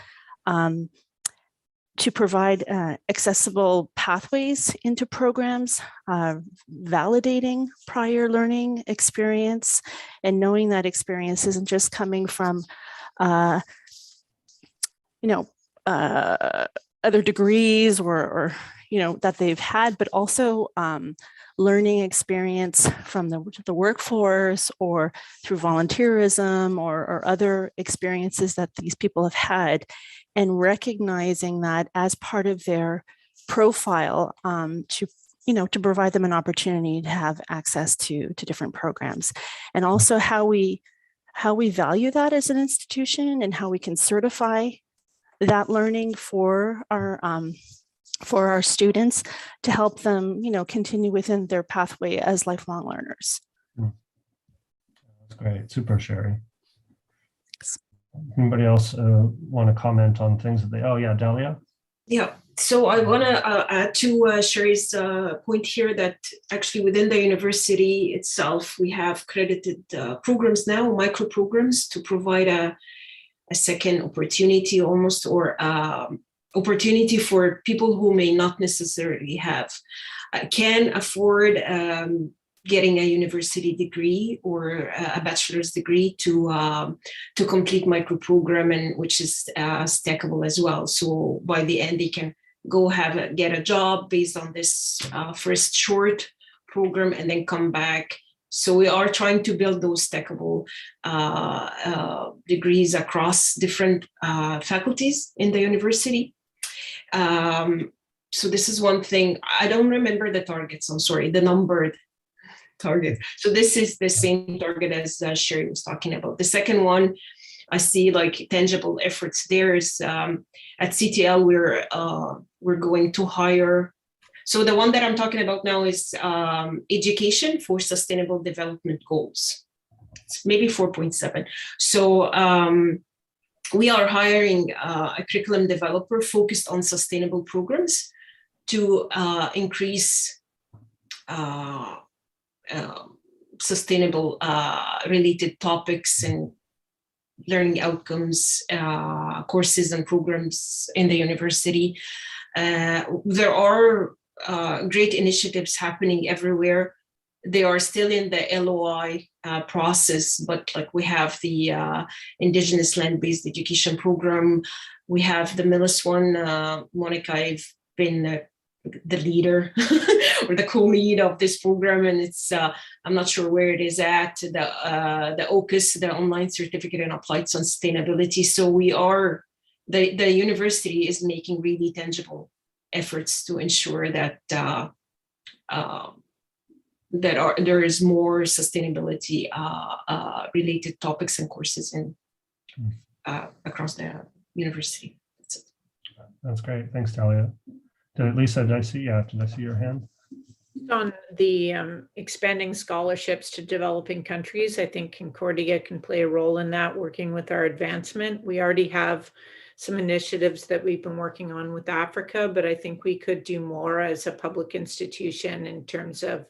to provide accessible pathways into programs, validating prior learning experience, and knowing that experience isn't just coming from, other degrees or that they've had, but also learning experience from the workforce or through volunteerism or other experiences that these people have had, and recognizing that as part of their profile to provide them an opportunity to have access to different programs, and also how we value that as an institution and how we can certify that learning for our students to help them, continue within their pathway as lifelong learners. That's great. Super, Sherry. Anybody else want to comment on things that oh yeah, Delia? Yeah, so I want to add to Sherry's point here that actually within the university itself, we have credited programs now, micro programs, to provide a second opportunity almost, or opportunity for people who may not necessarily can afford getting a university degree or a bachelor's degree to complete micro program, and which is stackable as well. So by the end, they can go get a job based on this first short program and then come back. So we are trying to build those stackable degrees across different faculties in the university. So this is one thing. I don't remember the targets, I'm sorry, the numbered target. So this is the same target as Sherry was talking about. The second one, I see like tangible efforts. There's at CTL, we're going to hire. So the one that I'm talking about now is education for sustainable development goals. It's maybe 4.7. So we are hiring a curriculum developer focused on sustainable programs to increase sustainable related topics and learning outcomes, courses and programs in the university. There are great initiatives happening everywhere. They are still in the LOI process, but like we have the Indigenous land-based education program. We have the Millis one. Monica, I've been the leader or the co-lead of this program, and it's I'm not sure where it is at, the OCUS, the Online Certificate in Applied Sustainability. So we are, the university is making really tangible efforts to ensure that there is more sustainability related topics and courses in across the university. That's it. That's great. Thanks, Talia. Lisa, did I see your hand? On the expanding scholarships to developing countries, I think Concordia can play a role in that, working with our advancement. We already have some initiatives that we've been working on with Africa, but I think we could do more as a public institution in terms of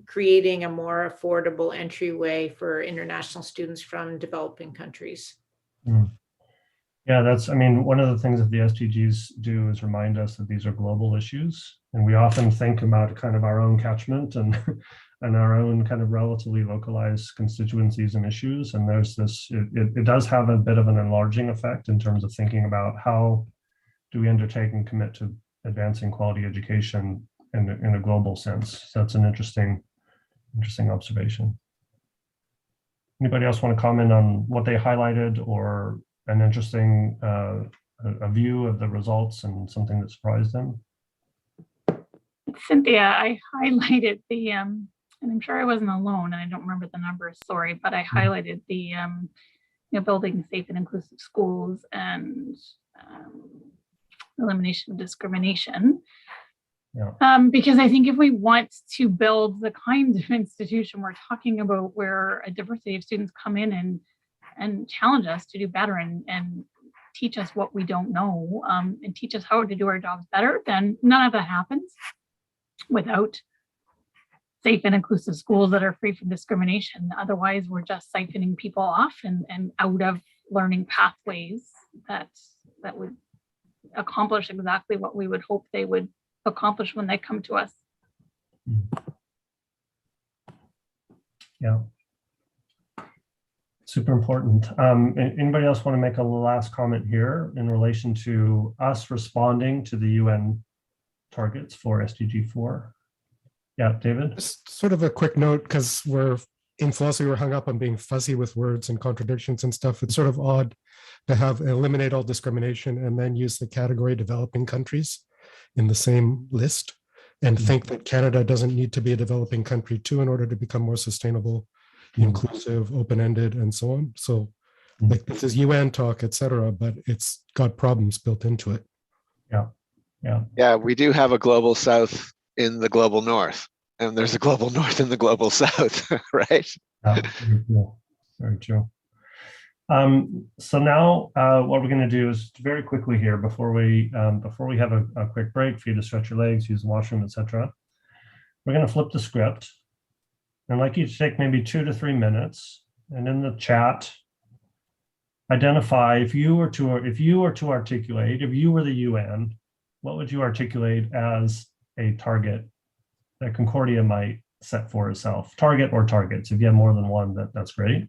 creating a more affordable entryway for international students from developing countries. Yeah, one of the things that the SDGs do is remind us that these are global issues. And we often think about kind of our own catchment and our own kind of relatively localized constituencies and issues. And there's this, it does have a bit of an enlarging effect in terms of thinking about how do we undertake and commit to advancing quality education in a global sense. So that's an interesting observation. Anybody else want to comment on what they highlighted, or an interesting a view of the results and something that surprised them? Cynthia, I highlighted the, and I'm sure I wasn't alone, and I don't remember the numbers, sorry, but I highlighted the building safe and inclusive schools and elimination of discrimination. Yeah. Because I think if we want to build the kind of institution we're talking about, where a diversity of students come in and challenge us to do better and teach us what we don't know, and teach us how to do our jobs better, then none of that happens without safe and inclusive schools that are free from discrimination. Otherwise, we're just siphoning people off and out of learning pathways that would accomplish exactly what we would hope they would accomplish when they come to us. Yeah. Super important. Anybody else want to make a last comment here in relation to us responding to the UN targets for SDG 4? Yeah, David? Just sort of a quick note, because in philosophy, we're hung up on being fuzzy with words and contradictions and stuff. It's sort of odd to have eliminate all discrimination and then use the category developing countries in the same list and think that Canada doesn't need to be a developing country too in order to become more sustainable, inclusive, open-ended, and so on. So like this is UN talk, etc., but it's got problems built into it. Yeah, yeah. Yeah, we do have a global south in the global north, and there's a global north in the global south, right? Yeah, very true. Very true. So now what we're going to do is very quickly here before we have a quick break for you to stretch your legs, use the washroom, etc. We're going to flip the script. I'd like you to take maybe 2 to 3 minutes, and in the chat, identify if you were to articulate, if you were the UN, what would you articulate as a target that Concordia might set for itself? Target or targets. If you have more than one, that's great.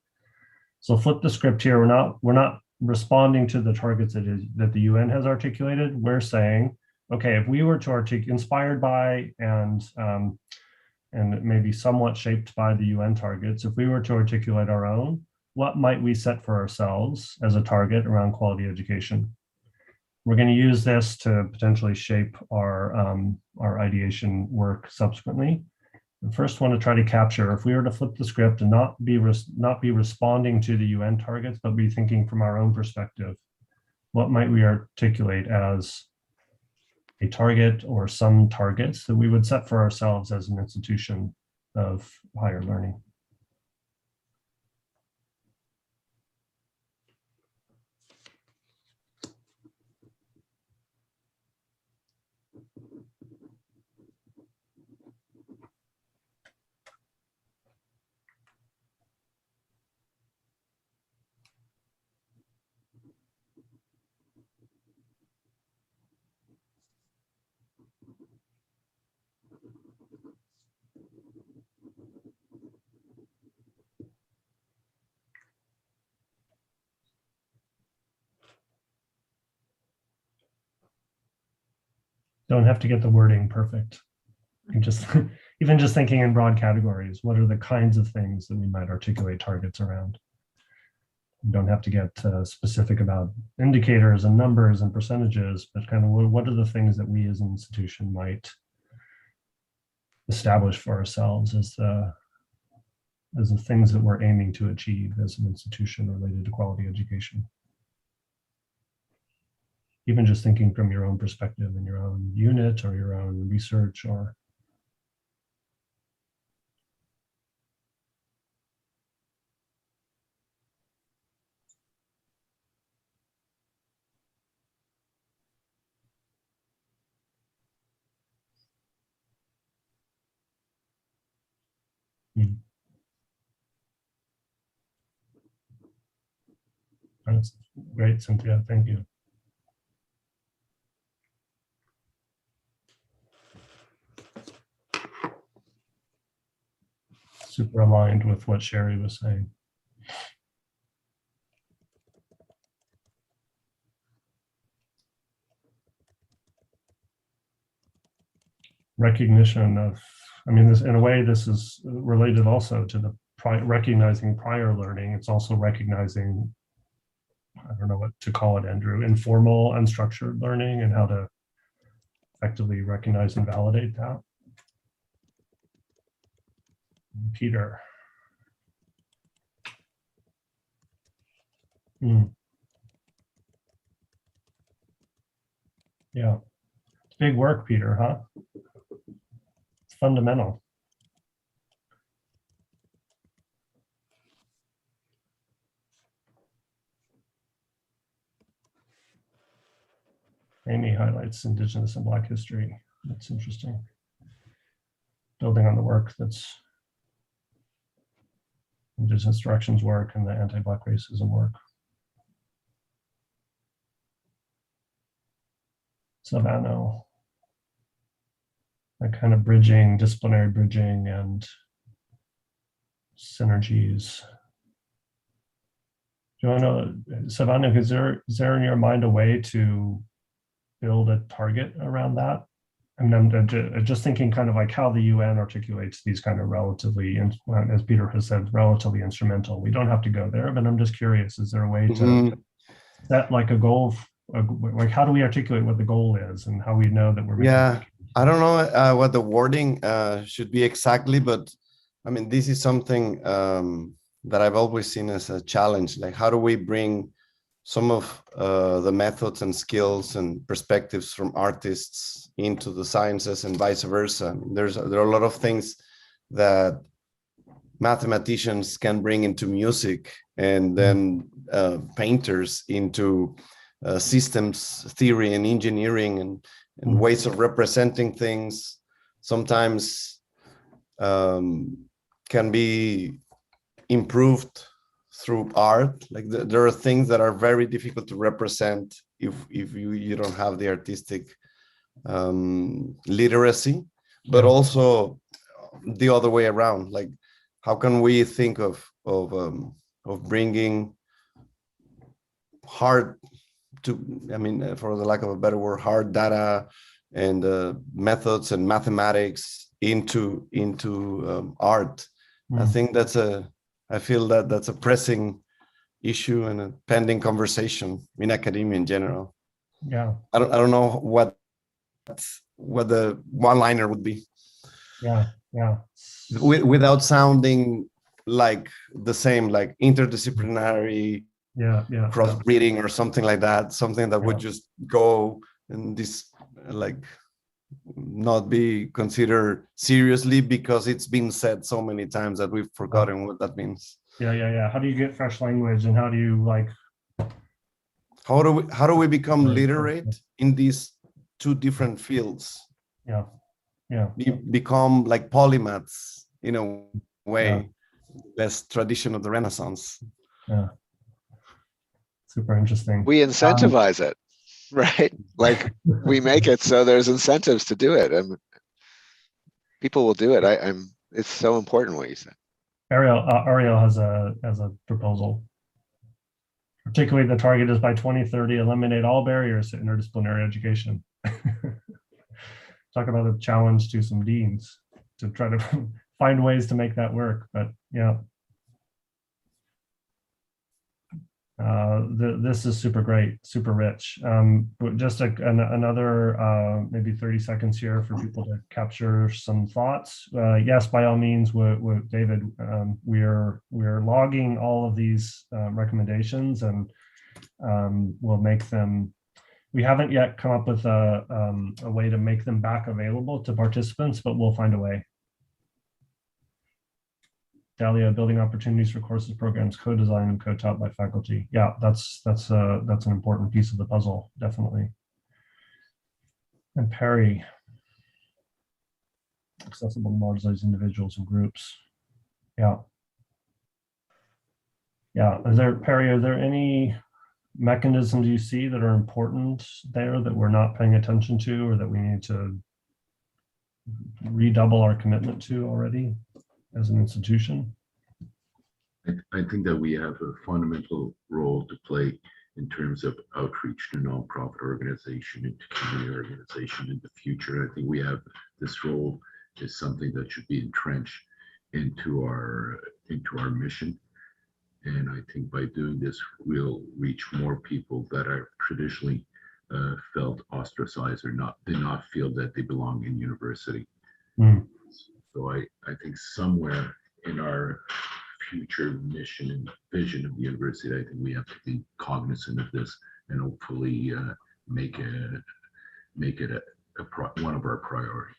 So flip the script here. We're not responding to the targets that the UN has articulated. We're saying, okay, if we were to articulate, inspired by and maybe somewhat shaped by the UN targets, if we were to articulate our own, what might we set for ourselves as a target around quality education? We're going to use this to potentially shape our ideation work subsequently. The first one to try to capture, if we were to flip the script and not be responding to the UN targets, but be thinking from our own perspective, what might we articulate as a target or some targets that we would set for ourselves as an institution of higher learning? Don't have to get the wording perfect. You just even just thinking in broad categories, what are the kinds of things that we might articulate targets around? You don't have to get specific about indicators and numbers and percentages, but kind of what are the things that we as an institution might establish for ourselves as the things that we're aiming to achieve as an institution related to quality education. Even just thinking from your own perspective in your own unit or your own research or That's great, Cynthia. Thank you. Super aligned with what Sherry was saying. Recognition of, I mean, this in a way, this is related also to the recognizing prior learning. It's also recognizing, I don't know what to call it, Andrew, informal, unstructured learning and how to effectively recognize and validate that. Peter. Yeah, it's big work, Peter, huh? It's fundamental. Amy highlights Indigenous and Black history. That's interesting. Building on the work that's Indigenous directions work and the anti-Black racism work. Silvano. That kind of bridging, disciplinary bridging and synergies. Do you want to, Silvano, is there in your mind a way to build a target around that? I mean, I'm just thinking kind of like how the UN articulates these kind of relatively, as Peter has said, relatively instrumental. We don't have to go there, but I'm just curious, is there a way to set like a goal, like how do we articulate what the goal is and how we know that we're making I don't know what the wording should be exactly, but I mean, this is something that I've always seen as a challenge. Like, how do we bring some of the methods and skills and perspectives from artists into the sciences and vice versa? I mean, there are a lot of things that mathematicians can bring into music, and then painters into systems theory and engineering and ways of representing things. Sometimes can be improved through art. Like there are things that are very difficult to represent if you don't have the artistic literacy, but also the other way around. Like, how can we think of bringing hard to, I mean, for the lack of a better word, hard data and methods and mathematics into art? I think I feel that's a pressing issue and a pending conversation in academia in general. Yeah. I don't know what the one-liner would be. Yeah. Without sounding like the same, like interdisciplinary, cross-breeding or something like that. Something that would just go and this like not be considered seriously because it's been said so many times that we've forgotten what that means. Yeah. How do you get fresh language, and how do you like? How do we become literate in these two different fields? Yeah. Become like polymaths in a way, best tradition of the Renaissance. Yeah. Super interesting. We incentivize it, right? Like we make it so there's incentives to do it, and people will do it. It's so important what you said. Ariel has a proposal. Particularly, the target is by 2030, eliminate all barriers to interdisciplinary education. Talk about a challenge to some deans to try to find ways to make that work. But yeah, this is super great, super rich. But just another maybe 30 seconds here for people to capture some thoughts. Yes, by all means, David, we're logging all of these recommendations, and we'll make them. We haven't yet come up with a way to make them back available to participants, but we'll find a way. Dahlia, building opportunities for courses, programs, co-designed and co-taught by faculty. Yeah, that's an important piece of the puzzle, definitely. And Perry, accessible to marginalized individuals and groups. Yeah. Perry, are there any mechanisms you see that are important there that we're not paying attention to, or that we need to redouble our commitment to already as an institution? I think that we have a fundamental role to play in terms of outreach to nonprofit organization and to community organization in the future. I think we have this role is something that should be entrenched into our mission. And I think by doing this, we'll reach more people that are traditionally felt ostracized or did not feel that they belong in university. So I think somewhere in our future mission and vision of the university, I think we have to be cognizant of this and hopefully make it one of our priorities.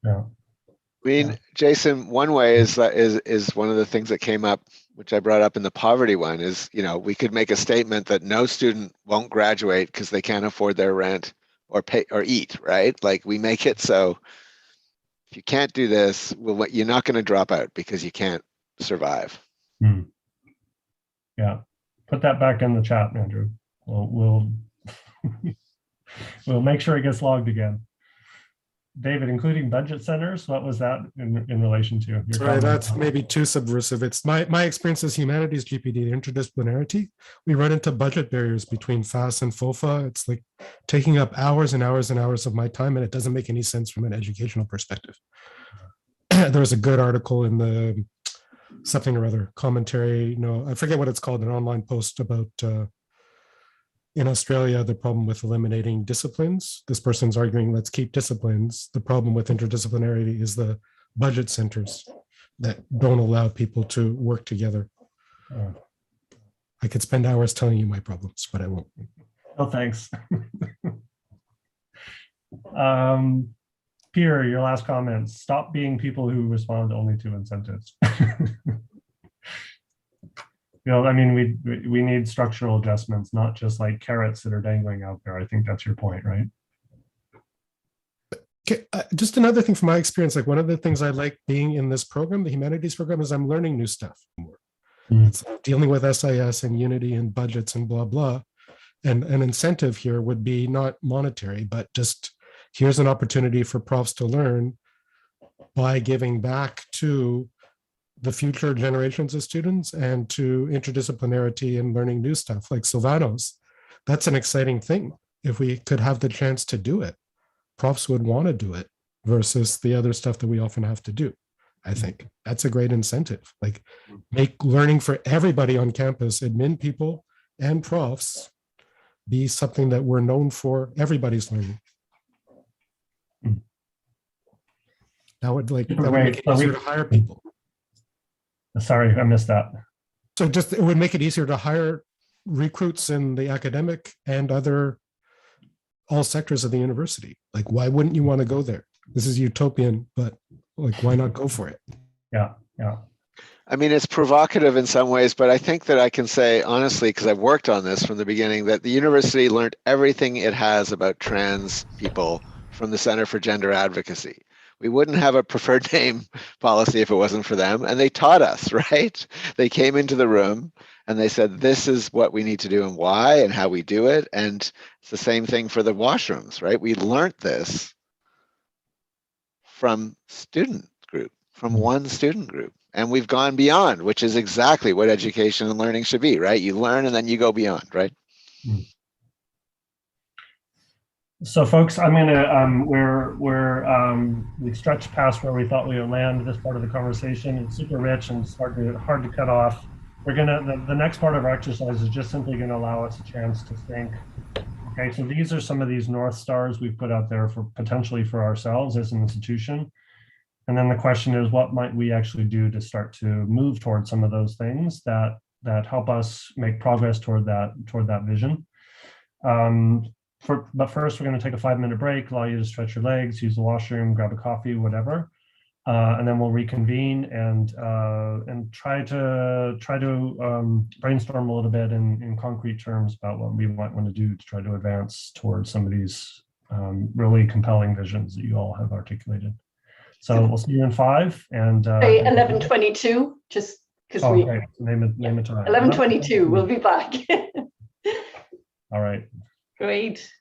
Yeah. I mean, Jason, one way is one of the things that came up, which I brought up in the poverty one, is, we could make a statement that no student won't graduate because they can't afford their rent or pay or eat, right? Like, we make it so if you can't do this, you're not going to drop out because you can't survive. Yeah, put that back in the chat, Andrew. We'll We'll make sure it gets logged again. David, including budget centers, what was that in relation to? Sorry, that's maybe too subversive. It's my experience as humanities GPD, interdisciplinarity. We run into budget barriers between FAS and FOFA. It's like taking up hours and hours and hours of my time, and it doesn't make any sense from an educational perspective. There was a good article in the something or other commentary, I forget what it's called, an online post about in Australia, the problem with eliminating disciplines. This person's arguing, let's keep disciplines. The problem with interdisciplinarity is the budget centers that don't allow people to work together. I could spend hours telling you my problems, but I won't. Oh, thanks. Pierre, your last comments. Stop being people who respond only to incentives. I mean, we need structural adjustments, not just like carrots that are dangling out there. I think that's your point, right? Okay, just another thing from my experience, like one of the things I like being in this program, the humanities program, is I'm learning new stuff more. It's dealing with SIS and unity and budgets and blah, blah. And an incentive here would be not monetary, but just here's an opportunity for profs to learn by giving back to the future generations of students and to interdisciplinarity and learning new stuff like Silvanos. That's an exciting thing. If we could have the chance to do it, profs would want to do it versus the other stuff that we often have to do. I think that's a great incentive. Like make learning for everybody on campus, admin people and profs, be something that we're known for. Everybody's learning. That would make it easier to hire people. Sorry, I missed that. So it would make it easier to hire recruits in the academic and all sectors of the university. Like, why wouldn't you want to go there? This is utopian, but like, why not go for it? Yeah. I mean, it's provocative in some ways, but I think that I can say honestly, because I've worked on this from the beginning, that the university learned everything it has about trans people from the Center for Gender Advocacy. We wouldn't have a preferred name policy if it wasn't for them. And they taught us, right? They came into the room and they said, this is what we need to do and why and how we do it. And it's the same thing for the washrooms, right? We learned this from one student group. And we've gone beyond, which is exactly what education and learning should be, right? You learn and then you go beyond, right? So folks, I'm gonna we stretched past where we thought we would land this part of the conversation. It's super rich and it's hard to cut off. We're the next part of our exercise is just simply gonna allow us a chance to think. Okay, so these are some of these North Stars we've put out there for potentially for ourselves as an institution. And then the question is, what might we actually do to start to move towards some of those things that help us make progress toward that vision. But first, we're going to take a 5-minute break, allow you to stretch your legs, use the washroom, grab a coffee, whatever, and then we'll reconvene and try to brainstorm a little bit in concrete terms about what we might want to do to try to advance towards some of these really compelling visions that you all have articulated. So we'll see you in 5 and 11:22, just because okay. Name a time. 11:22. We'll be back. All right. Great.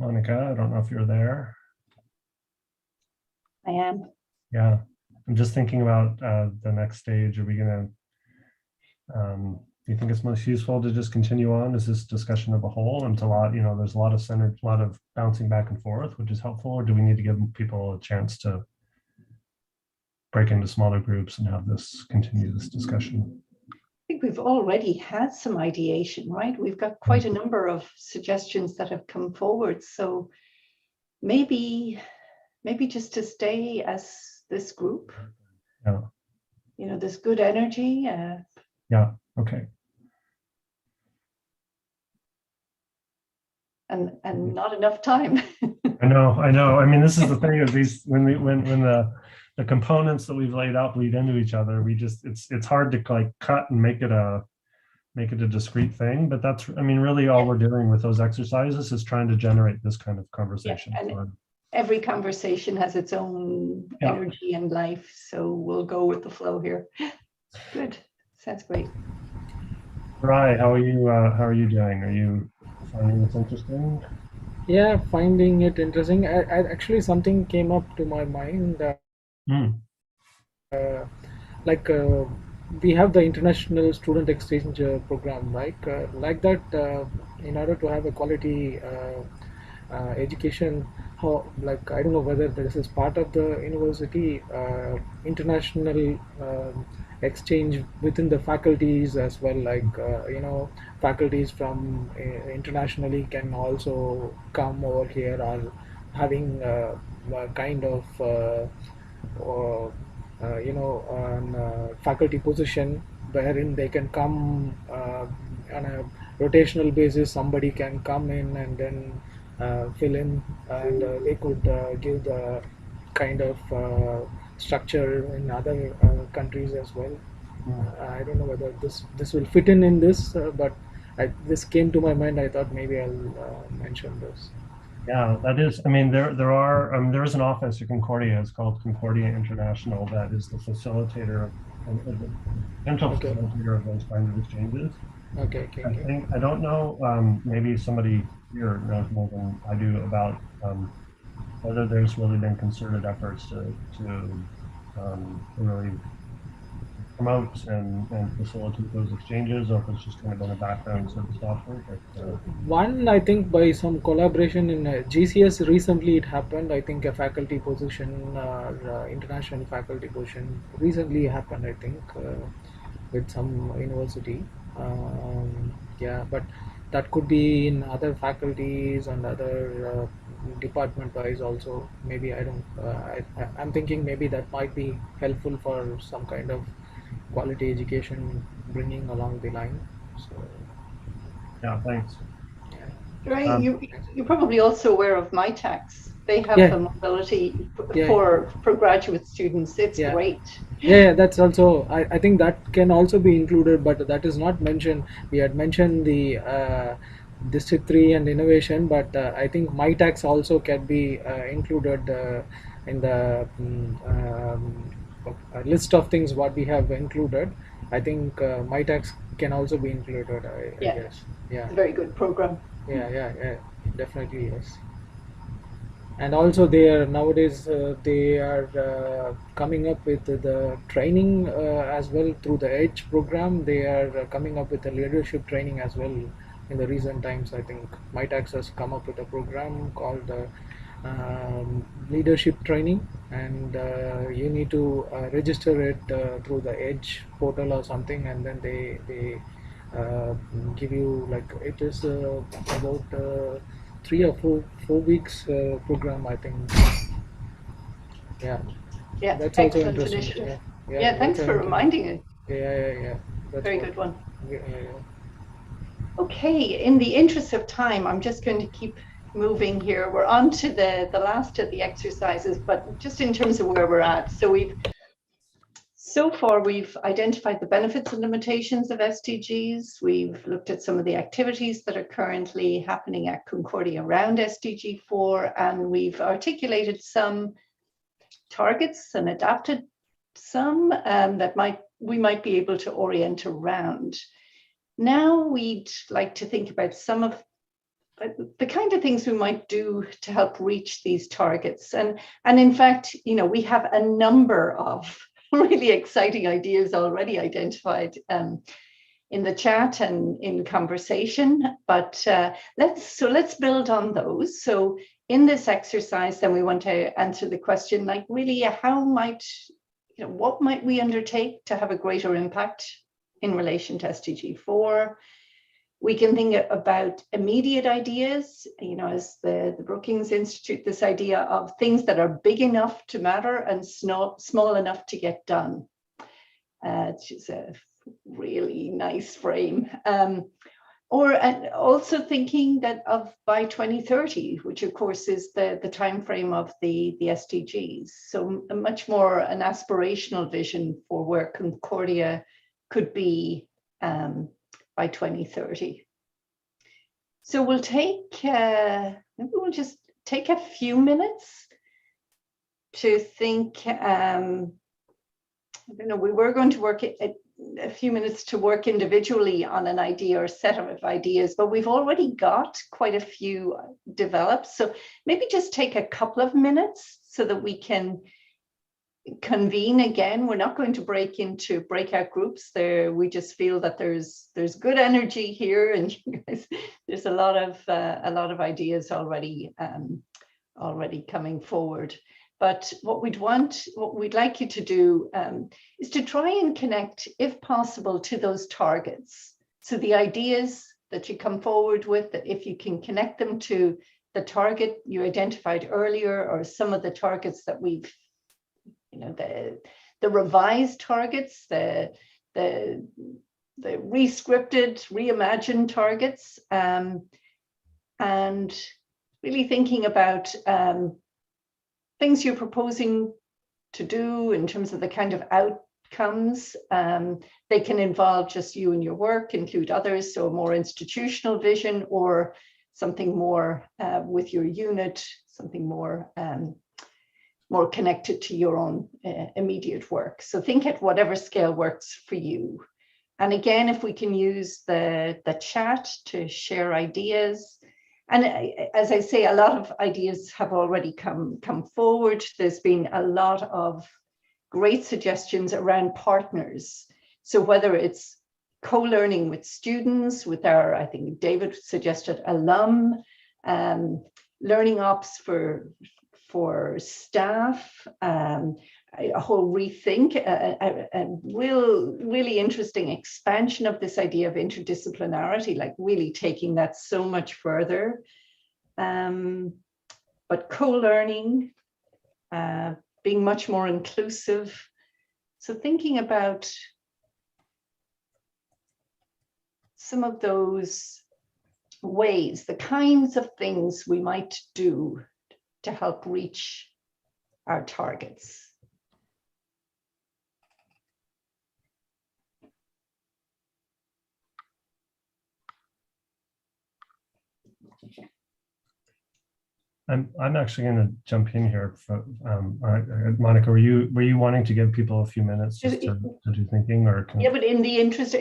Monica, I don't know if you're there. I am. Yeah, I'm just thinking about the next stage. Are we gonna, do you think it's most useful to just continue on as this discussion of a whole? And it's a lot, you know, there's a lot of bouncing back and forth, which is helpful. Or do we need to give people a chance to break into smaller groups and have this continue this discussion? I think we've already had some ideation, right? We've got quite a number of suggestions that have come forward. So maybe just to stay as this group. Yeah. You know, there's good energy. Yeah. Okay. And not enough time. I know. I mean, this is the thing of these when the components that we've laid out bleed into each other. We just it's hard to like cut and make it a discrete thing. But that's, I mean, really all we're doing with those exercises is trying to generate this kind of conversation. Yeah, and every conversation has its own energy and life. So we'll go with the flow here. Good. Sounds great. Rai, how are you doing? Are you finding this interesting? Yeah, finding it interesting. I actually something came up to my mind. We have the international student exchange program, right? Like that, in order to have a quality education, how, like, I don't know whether this is part of the university international exchange within the faculties as well, like you know, faculties from internationally can also come over here, or having a kind of you know, faculty position wherein they can come on a rotational basis. Somebody can come in and then fill in, and they could give the kind of structure in other countries as well. I don't know whether this will fit in this, but this came to my mind. I thought maybe I'll mention this. Yeah, that is, I mean, there is an office at Concordia. It's called Concordia International, that is the facilitator of the potential facilitator of those kinds of exchanges. Okay. I don't know, maybe somebody here knows more than I do about whether there's really been concerted efforts to really promote and facilitate those exchanges, or if it's just kind of in the background sort of software. One, I think by some collaboration in GCS recently it happened. I think a faculty position, international faculty position recently happened, I think, with some university. Yeah, but that could be in other faculties and other department wise also. Maybe I don't. I'm thinking maybe that might be helpful for some kind of quality education bringing along the line. So yeah, thanks. Right, you're probably also aware of MyTax. They have a mobility for graduate students. It's great. Yeah, that's also, I think that can also be included, but that is not mentioned. We had mentioned the District 3 and innovation, but I think MyTax also can be included in the list of things what we have included. I think MyTax can also be included, I guess. Yeah, it's a very good program. Yeah, definitely, yes. And also they are nowadays they are coming up with the training as well through the EDGE program. They are coming up with the leadership training as well in the recent times. I think MyTax has come up with a program called leadership training, and you need to register it through the EDGE portal or something, and then they give you, like, it is about 3 or 4 weeks program, I think. Yeah, that's excellent also interesting. Initiative. Yeah, thanks for reminding it. Yeah. That's very good one. Yeah. Okay, in the interest of time, I'm just going to keep moving here. We're on to the last of the exercises, but just in terms of where we're at. So far, we've identified the benefits and limitations of SDGs. We've looked at some of the activities that are currently happening at Concordia around SDG 4, and we've articulated some targets and adapted some that we might be able to orient around. Now we'd like to think about some of the kind of things we might do to help reach these targets. And in fact, we have a number of really exciting ideas already identified in the chat and in conversation, but let's build on those. So in this exercise, then we want to answer the question, like, really, what might we undertake to have a greater impact in relation to SDG 4? We can think about immediate ideas, as the Brookings Institute, this idea of things that are big enough to matter and small enough to get done. Which is a really nice frame. Or also thinking that of by 2030, which of course is the time frame of the SDGs. So a much more an aspirational vision for where Concordia could be by 2030. So we'll maybe we'll just take a few minutes to think. I don't know, we were going to work a few minutes to work individually on an idea or set of ideas, but we've already got quite a few developed. So maybe just take a couple of minutes so that we can convene again. We're not going to break into breakout groups there. We just feel that there's good energy here, and you guys, there's a lot of ideas already coming forward. But what we'd like you to do is to try and connect, if possible, to those targets. So the ideas that you come forward with, that if you can connect them to the target you identified earlier, or some of the targets that we've, the revised targets, the re-scripted, reimagined targets, and really thinking about things you're proposing to do in terms of the kind of outcomes. They can involve just you and your work, include others, so a more institutional vision, or something more with your unit, something more connected to your own immediate work. So think at whatever scale works for you. And again, if we can use the chat to share ideas. And as I say, a lot of ideas have already come forward. There's been a lot of great suggestions around partners. So whether it's co-learning with students, with our, I think David suggested alum, learning ops for staff, a whole rethink, a really interesting expansion of this idea of interdisciplinarity, like really taking that so much further. But co-learning, being much more inclusive. So thinking about some of those ways, the kinds of things we might do to help reach our targets. I'm actually going to jump in here. Monica, were you wanting to give people a few minutes just to do thinking, or? Yeah, but in the interest,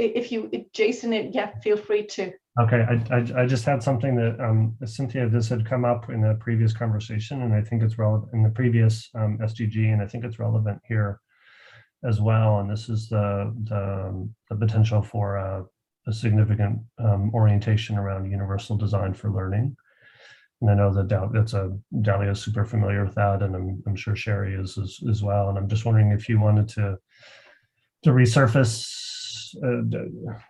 Jason, yeah, feel free to. Okay, I just had something that Cynthia, this had come up in a previous conversation, and I think it's relevant in the previous SDG, and I think it's relevant here as well. And this is the potential for a significant orientation around universal design for learning. And I know that Dalia is super familiar with that, and I'm sure Sherry is as well. And I'm just wondering if you wanted to resurface,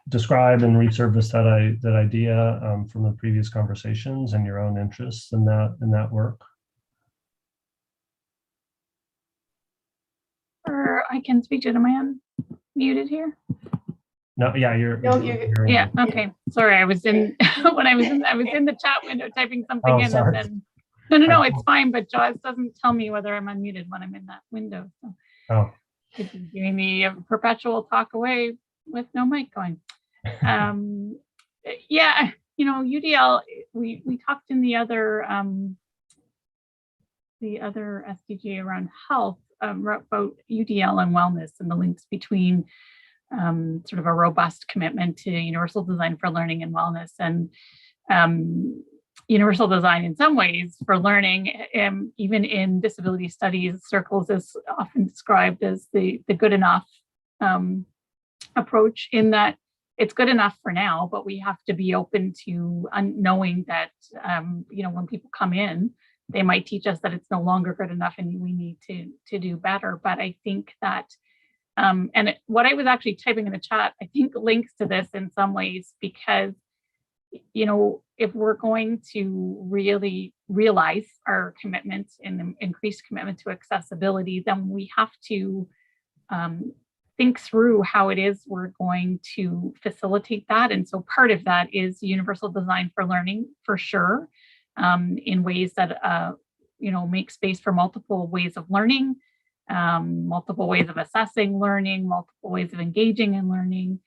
describe and resurface that idea from the previous conversations and your own interests in that work. Or I can speak to it. Am I unmuted here? No, yeah, you're yeah, okay. Sorry, I was in when I was in the chat window typing something in, sorry. and then no, it's fine, but JAWS doesn't tell me whether I'm unmuted when I'm in that window. So it's giving me a perpetual talk away with no mic going. Yeah, UDL, we talked in the other SDG around health about UDL and wellness and the links between sort of a robust commitment to universal design for learning and wellness. And universal design in some ways for learning, even in disability studies circles, is often described as the good enough approach, in that it's good enough for now, but we have to be open to knowing that, when people come in, they might teach us that it's no longer good enough and we need to do better. But I think that, what I was actually typing in the chat, I think links to this in some ways, because, if we're going to really realize our commitment and increased commitment to accessibility, then we have to think through how it is we're going to facilitate that. And so part of that is universal design for learning, for sure, in ways that, make space for multiple ways of learning, multiple ways of assessing learning, multiple ways of engaging in learning,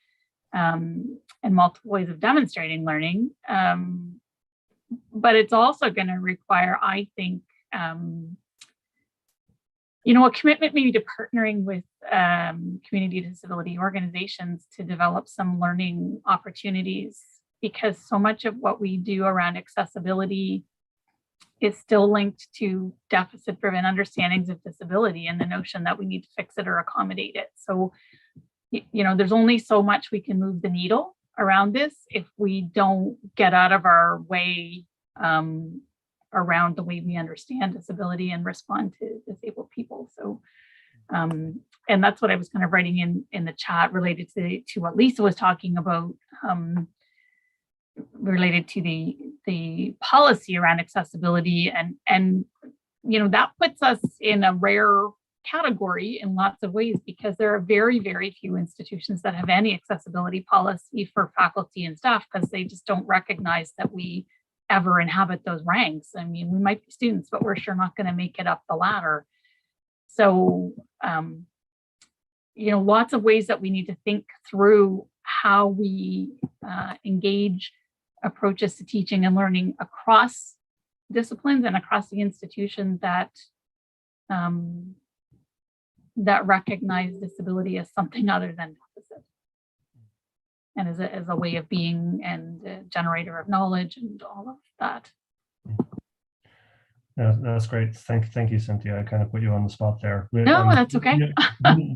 and multiple ways of demonstrating learning. But it's also going to require, I think, a commitment maybe to partnering with community disability organizations to develop some learning opportunities, because so much of what we do around accessibility is still linked to deficit-driven understandings of disability and the notion that we need to fix it or accommodate it. So, there's only so much we can move the needle around this if we don't get out of our way around the way we understand disability and respond to disabled people. So, and that's what I was kind of writing in the chat related to what Lisa was talking about, related to the policy around accessibility, and that puts us in a rare category in lots of ways, because there are very, very few institutions that have any accessibility policy for faculty and staff, because they just don't recognize that we ever inhabit those ranks. I mean, we might be students, but we're sure not going to make it up the ladder. So, lots of ways that we need to think through how we engage approaches to teaching and learning across disciplines and across the institution that that recognize disability as something other than deficit, and as a way of being and a generator of knowledge and all of that. Yeah, that's great. Thank you, Cynthia. I kind of put you on the spot there. No, that's okay.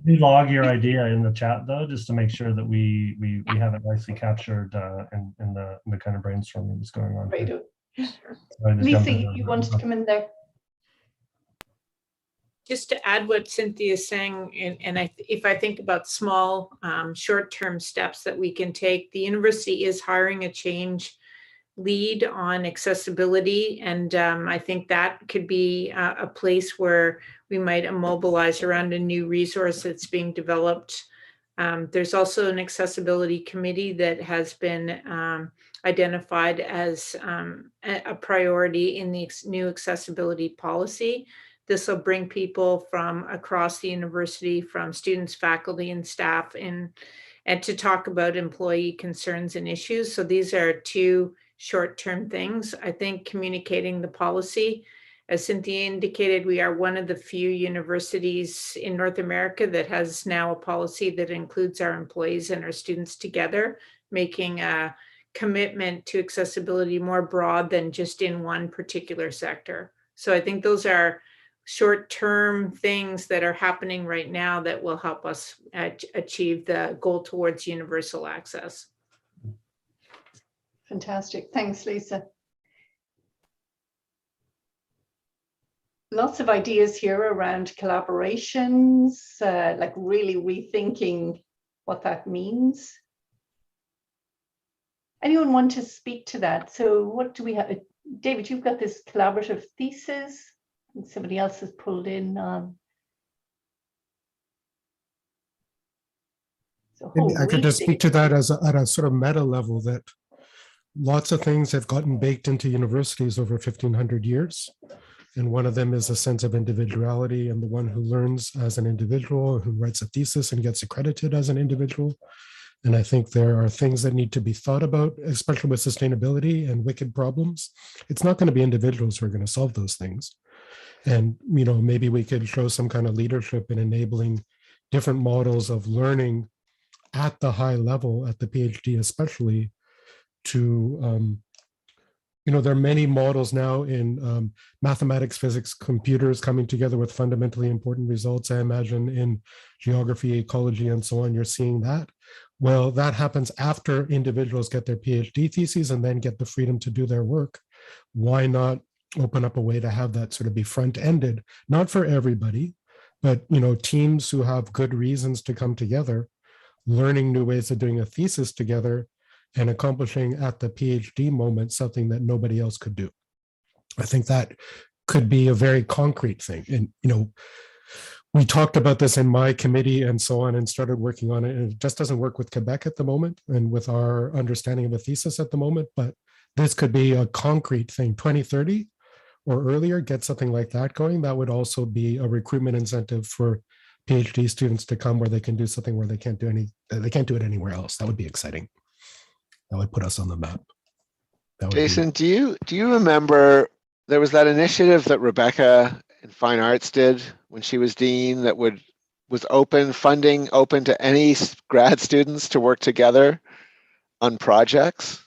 We log your idea in the chat though, just to make sure that we have it nicely captured in the kind of brainstorming that's going on. Right. Sure. Lisa, you wanted to come in there? Just to add what Cynthia is saying, and if I think about small short-term steps that we can take, the university is hiring a change lead on accessibility, and I think that could be a place where we might immobilize around a new resource that's being developed. There's also an accessibility committee that has been identified as a priority in the new accessibility policy. This will bring people from across the university, from students, faculty, and staff, and to talk about employee concerns and issues. So these are two short-term things. I think communicating the policy, as Cynthia indicated, we are one of the few universities in North America that has now a policy that includes our employees and our students together, making a commitment to accessibility more broad than just in one particular sector. So I think those are short-term things that are happening right now that will help us achieve the goal towards universal access. Fantastic. Thanks, Lisa. Lots of ideas here around collaborations, like really rethinking what that means. Anyone want to speak to that? So what do we have? David, you've got this collaborative thesis. And somebody else has pulled in. I could just speak to that as at a sort of meta level, that lots of things have gotten baked into universities over 1,500 years. And one of them is a sense of individuality, and the one who learns as an individual, who writes a thesis and gets accredited as an individual. And I think there are things that need to be thought about, especially with sustainability and wicked problems. It's not going to be individuals who are going to solve those things. And, maybe we could show some kind of leadership in enabling different models of learning at the high level, at the PhD especially, to there are many models now in mathematics, physics, computers coming together with fundamentally important results. I imagine in geography, ecology, and so on, you're seeing that. Well, that happens after individuals get their PhD theses and then get the freedom to do their work. Why not open up a way to have that sort of be front-ended, not for everybody, but teams who have good reasons to come together, learning new ways of doing a thesis together, and accomplishing at the PhD moment something that nobody else could do. I think that could be a very concrete thing. And we talked about this in my committee and so on and started working on it. And it just doesn't work with Quebec at the moment and with our understanding of a thesis at the moment, but this could be a concrete thing. 2030 or earlier, get something like that going. That would also be a recruitment incentive for PhD students to come where they can do something where they can't do it anywhere else. That would be exciting. That would put us on the map. Jason, do you remember there was that initiative that Rebecca in Fine Arts did when she was dean that was funding open to any grad students to work together on projects?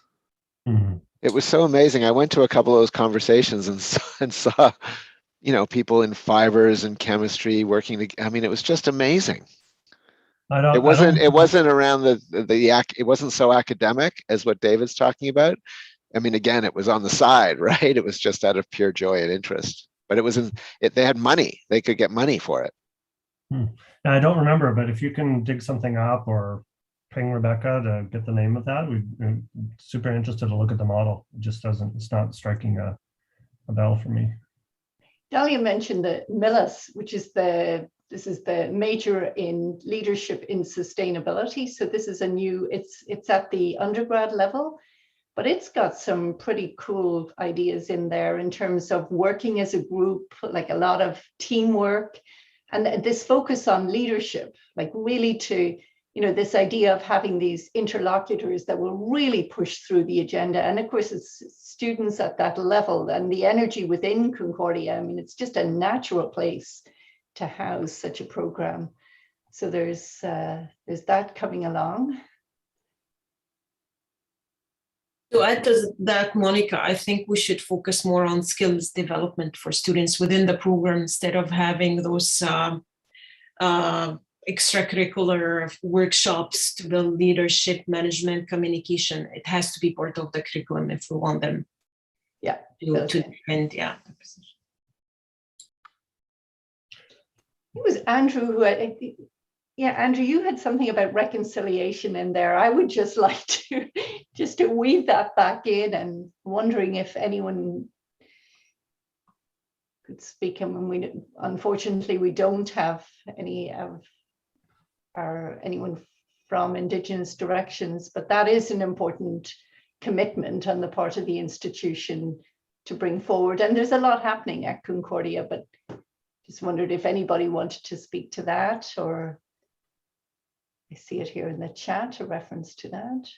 Mm-hmm. It was so amazing. I went to a couple of those conversations and saw, people in fibers and chemistry working together. I mean, it was just amazing. It wasn't around it wasn't so academic as what David's talking about. I mean, again, it was on the side, right? It was just out of pure joy and interest, but they had money. They could get money for it. I don't remember, but if you can dig something up or ping Rebecca to get the name of that, we're super interested to look at the model. It just it's not striking a bell for me. Dalia mentioned the MILIS, which is this is the major in leadership in sustainability. So this is it's at the undergrad level, but it's got some pretty cool ideas in there in terms of working as a group, like a lot of teamwork, and this focus on leadership, like really to, this idea of having these interlocutors that will really push through the agenda. And of course, it's students at that level and the energy within Concordia. I mean, it's just a natural place to house such a program. So there's that coming along. To add to that, Monica, I think we should focus more on skills development for students within the program instead of having those extracurricular workshops to build leadership, management, communication. It has to be part of the curriculum if we want them to defend the position. It was Andrew who Andrew, you had something about reconciliation in there. I would just like to weave that back in, and wondering if anyone could speak. And unfortunately we don't have anyone from Indigenous directions, but that is an important commitment on the part of the institution to bring forward. And there's a lot happening at Concordia, but just wondered if anybody wanted to speak to that, or I see it here in the chat, a reference to that.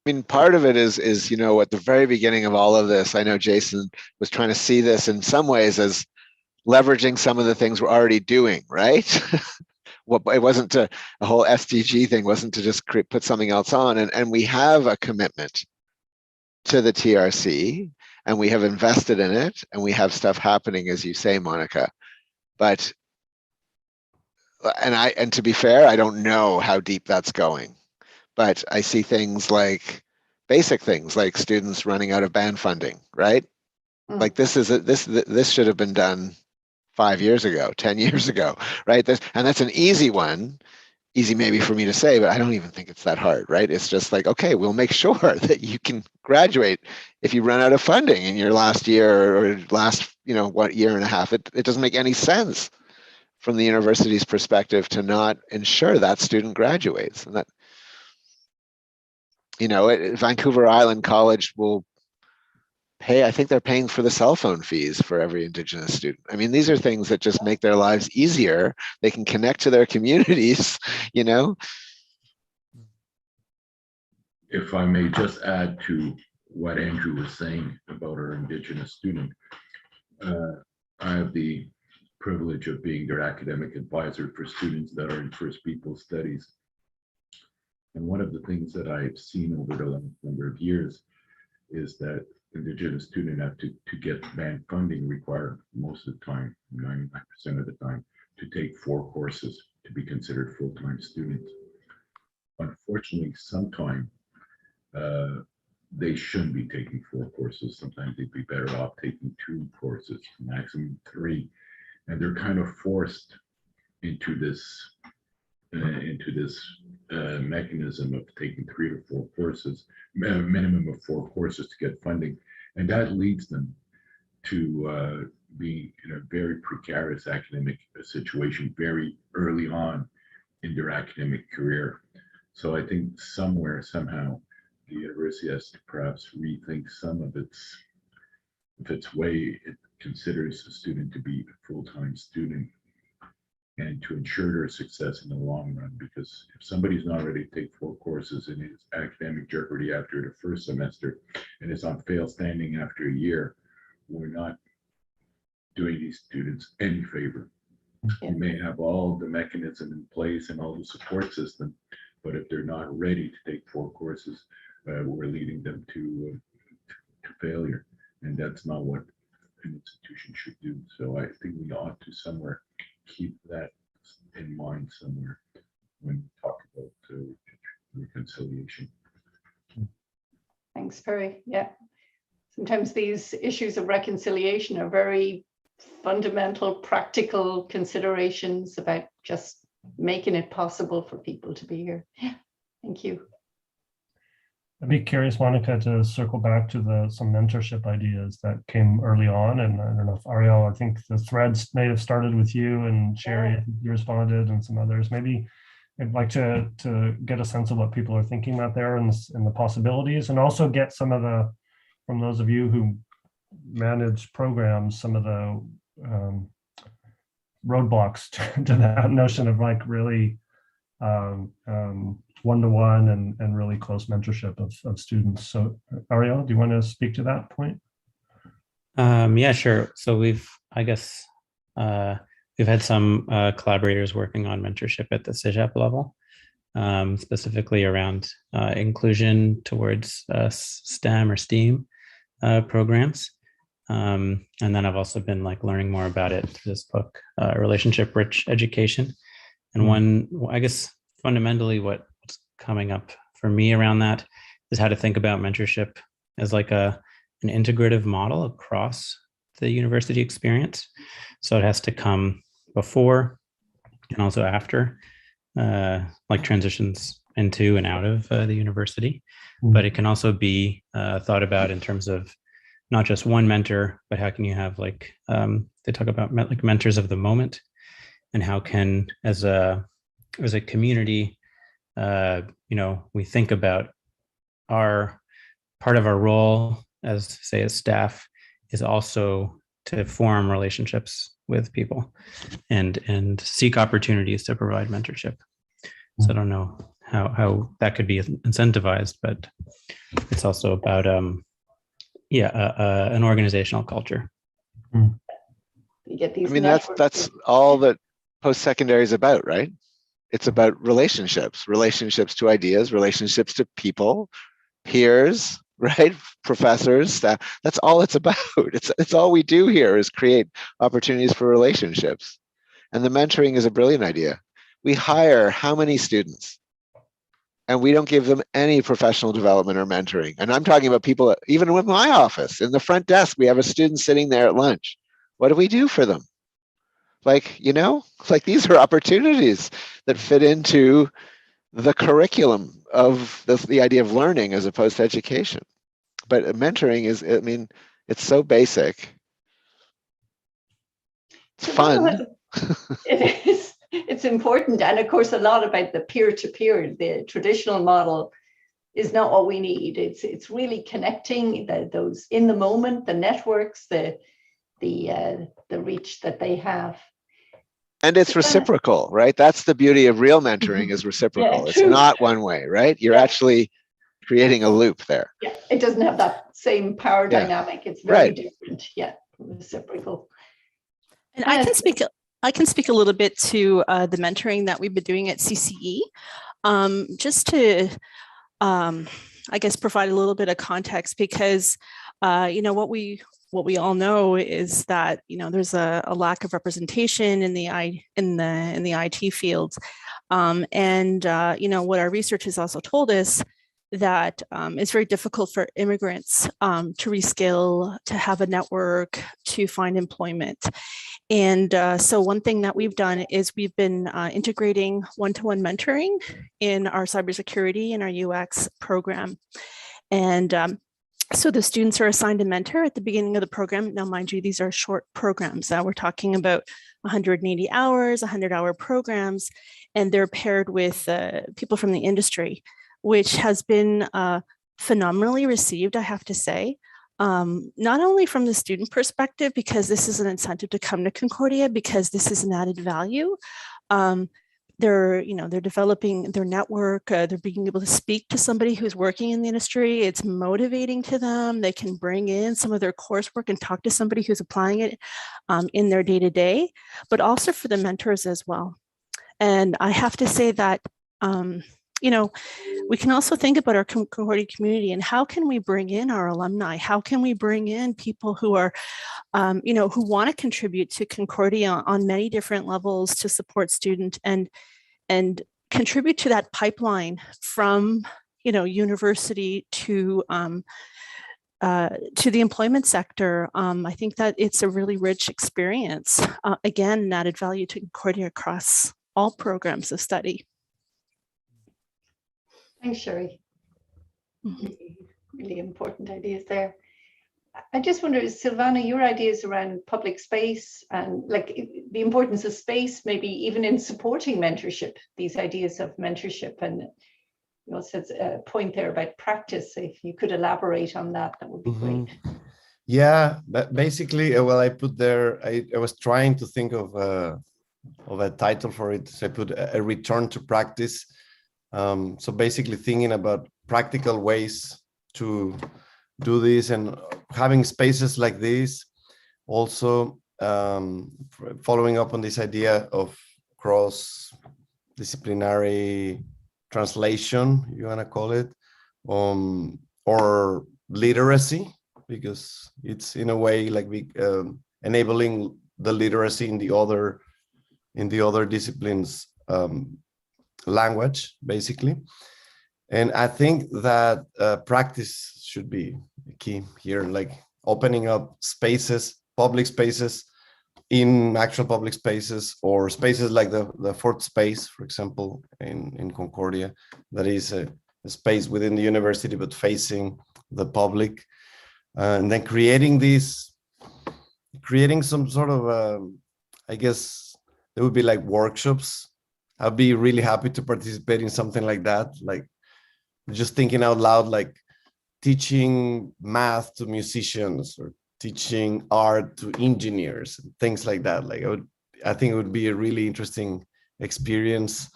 I mean, part of it is at the very beginning of all of this, I know Jason was trying to see this in some ways as leveraging some of the things we're already doing, right? Well, it wasn't a whole SDG thing, wasn't to just put something else on. And we have a commitment to the TRC, and we have invested in it, and we have stuff happening, as you say, Monica. But, and to be fair, I don't know how deep that's going, but I see things like basic things like students running out of band funding, right? Like this should have been done 5 years ago, 10 years ago, right? And that's an easy one, easy maybe for me to say, but I don't even think it's that hard, right? It's just like, okay, we'll make sure that you can graduate if you run out of funding in your last year or last, what, year and a half. It doesn't make any sense from the university's perspective to not ensure that student graduates. And that, Vancouver Island College will pay, I think they're paying for the cell phone fees for every Indigenous student. I mean, these are things that just make their lives easier. They can connect to their communities, If I may just add to what Andrew was saying about our Indigenous student, I have the privilege of being their academic advisor for students that are in First Peoples Studies. And one of the things that I've seen over the last number of years is that Indigenous students have to get band funding required most of the time, 99% of the time, to take 4 courses to be considered full-time students. Unfortunately, sometimes they shouldn't be taking 4 courses. Sometimes they'd be better off taking 2 courses, maximum 3. And they're kind of forced into this mechanism of taking 3 to 4 courses, a minimum of 4 courses to get funding. And that leads them to be in a very precarious academic situation very early on in their academic career. So I think somewhere, somehow, the university has to perhaps rethink some of its way it considers a student to be a full-time student, and to ensure their success in the long run. Because if somebody's not ready to take 4 courses and is academic jeopardy after the first semester and is on fail standing after a year, we're not doing these students any favor. You may have all the mechanism in place and all the support system, but if they're not ready to take 4 courses, we're leading them to failure. And that's not what an institution should do. So I think we ought to somewhere keep that in mind somewhere when we talk about reconciliation. Thanks, Perry. Yeah. Sometimes these issues of reconciliation are very fundamental, practical considerations about just making it possible for people to be here. Yeah. Thank you. I'd be curious, Monica, to circle back to some mentorship ideas that came early on. And I don't know if Ariel, I think the threads may have started with you, and Sherry, I think you responded, and some others. Maybe I'd like to get a sense of what people are thinking out there and the possibilities, and also get some of from those of you who manage programs, some of the roadblocks to that notion of like really one-to-one and really close mentorship of students. So Ariel, do you want to speak to that point? Yeah, sure. So we've had some collaborators working on mentorship at the CEGEP level, specifically around inclusion towards STEM or STEAM programs. And then I've also been learning more about it through this book, Relationship Rich Education. And fundamentally what's coming up for me around that is how to think about mentorship as an integrative model across the university experience. So it has to come before and also after, transitions into and out of the university. But it can also be thought about in terms of not just one mentor, but how can you have they talk about mentors of the moment, and how can, as a community, we think about our part of our role as staff is also to form relationships with people and seek opportunities to provide mentorship. So I don't know how that could be incentivized, but it's also about an organizational culture. You get these that's all that post-secondary is about, right? It's about relationships to ideas, relationships to people, peers, right? Professors, staff. That's all it's about. It's all we do here is create opportunities for relationships. And the mentoring is a brilliant idea. We hire how many students? And we don't give them any professional development or mentoring. And I'm talking about people, even with my office, in the front desk, we have a student sitting there at lunch. What do we do for them? These are opportunities that fit into the curriculum of the idea of learning as opposed to education. But mentoring is, it's so basic. It's fun. It is. It's important. And of course, a lot about the peer-to-peer, the traditional model is not what we need. It's really connecting those in the moment, the networks, the reach that they have. And it's reciprocal, right? That's the beauty of real mentoring, is reciprocal. It's not one way, right? You're actually creating a loop there. Yeah, it doesn't have that same power dynamic. It's very different. Yeah, reciprocal. And I can speak a little bit to the mentoring that we've been doing at CCE. Just to, I guess, provide a little bit of context, because what we all know is that there's a lack of representation in the IT fields, and what our research has also told us that it's very difficult for immigrants to reskill, to have a network, to find employment. And so one thing that we've done is we've been integrating one-to-one mentoring in our cybersecurity and our UX program. And so the students are assigned a mentor at the beginning of the program. Now, mind you, these are short programs. We're talking about 180 hours, 100-hour programs, and they're paired with people from the industry, which has been phenomenally received, I have to say. Not only from the student perspective, because this is an incentive to come to Concordia, because this is an added value. They're developing their network. They're being able to speak to somebody who's working in the industry. It's motivating to them. They can bring in some of their coursework and talk to somebody who's applying it in their day-to-day, but also for the mentors as well. And I have to say that, we can also think about our Concordia community and how can we bring in our alumni? How can we bring in people who are, who want to contribute to Concordia on many different levels to support students and contribute to that pipeline from, university to the employment sector. I think that it's a really rich experience. Again, added value to Concordia across all programs of study. Thanks, Sherry. Really important ideas there. I just wonder, Silvana, your ideas around public space and like the importance of space, maybe even in supporting mentorship, these ideas of mentorship, and you also said a point there about practice. If you could elaborate on that, that would be great. Yeah, but basically, well, I put there, I was trying to think of a title for it. So I put a return to practice. So basically thinking about practical ways to do this and having spaces like this. Also following up on this idea of cross-disciplinary translation, you want to call it, or literacy, because it's in a way like we enabling the literacy in the other disciplines language, basically. And I think that practice should be key here, like opening up spaces, public spaces, in actual public spaces, or spaces like the fourth space, for example, in Concordia, that is a space within the university but facing the public, and then creating some sort of I guess there would be like workshops. I'd be really happy to participate in something like that, like just thinking out loud, like teaching math to musicians or teaching art to engineers, things like that. Like I think it would be a really interesting experience.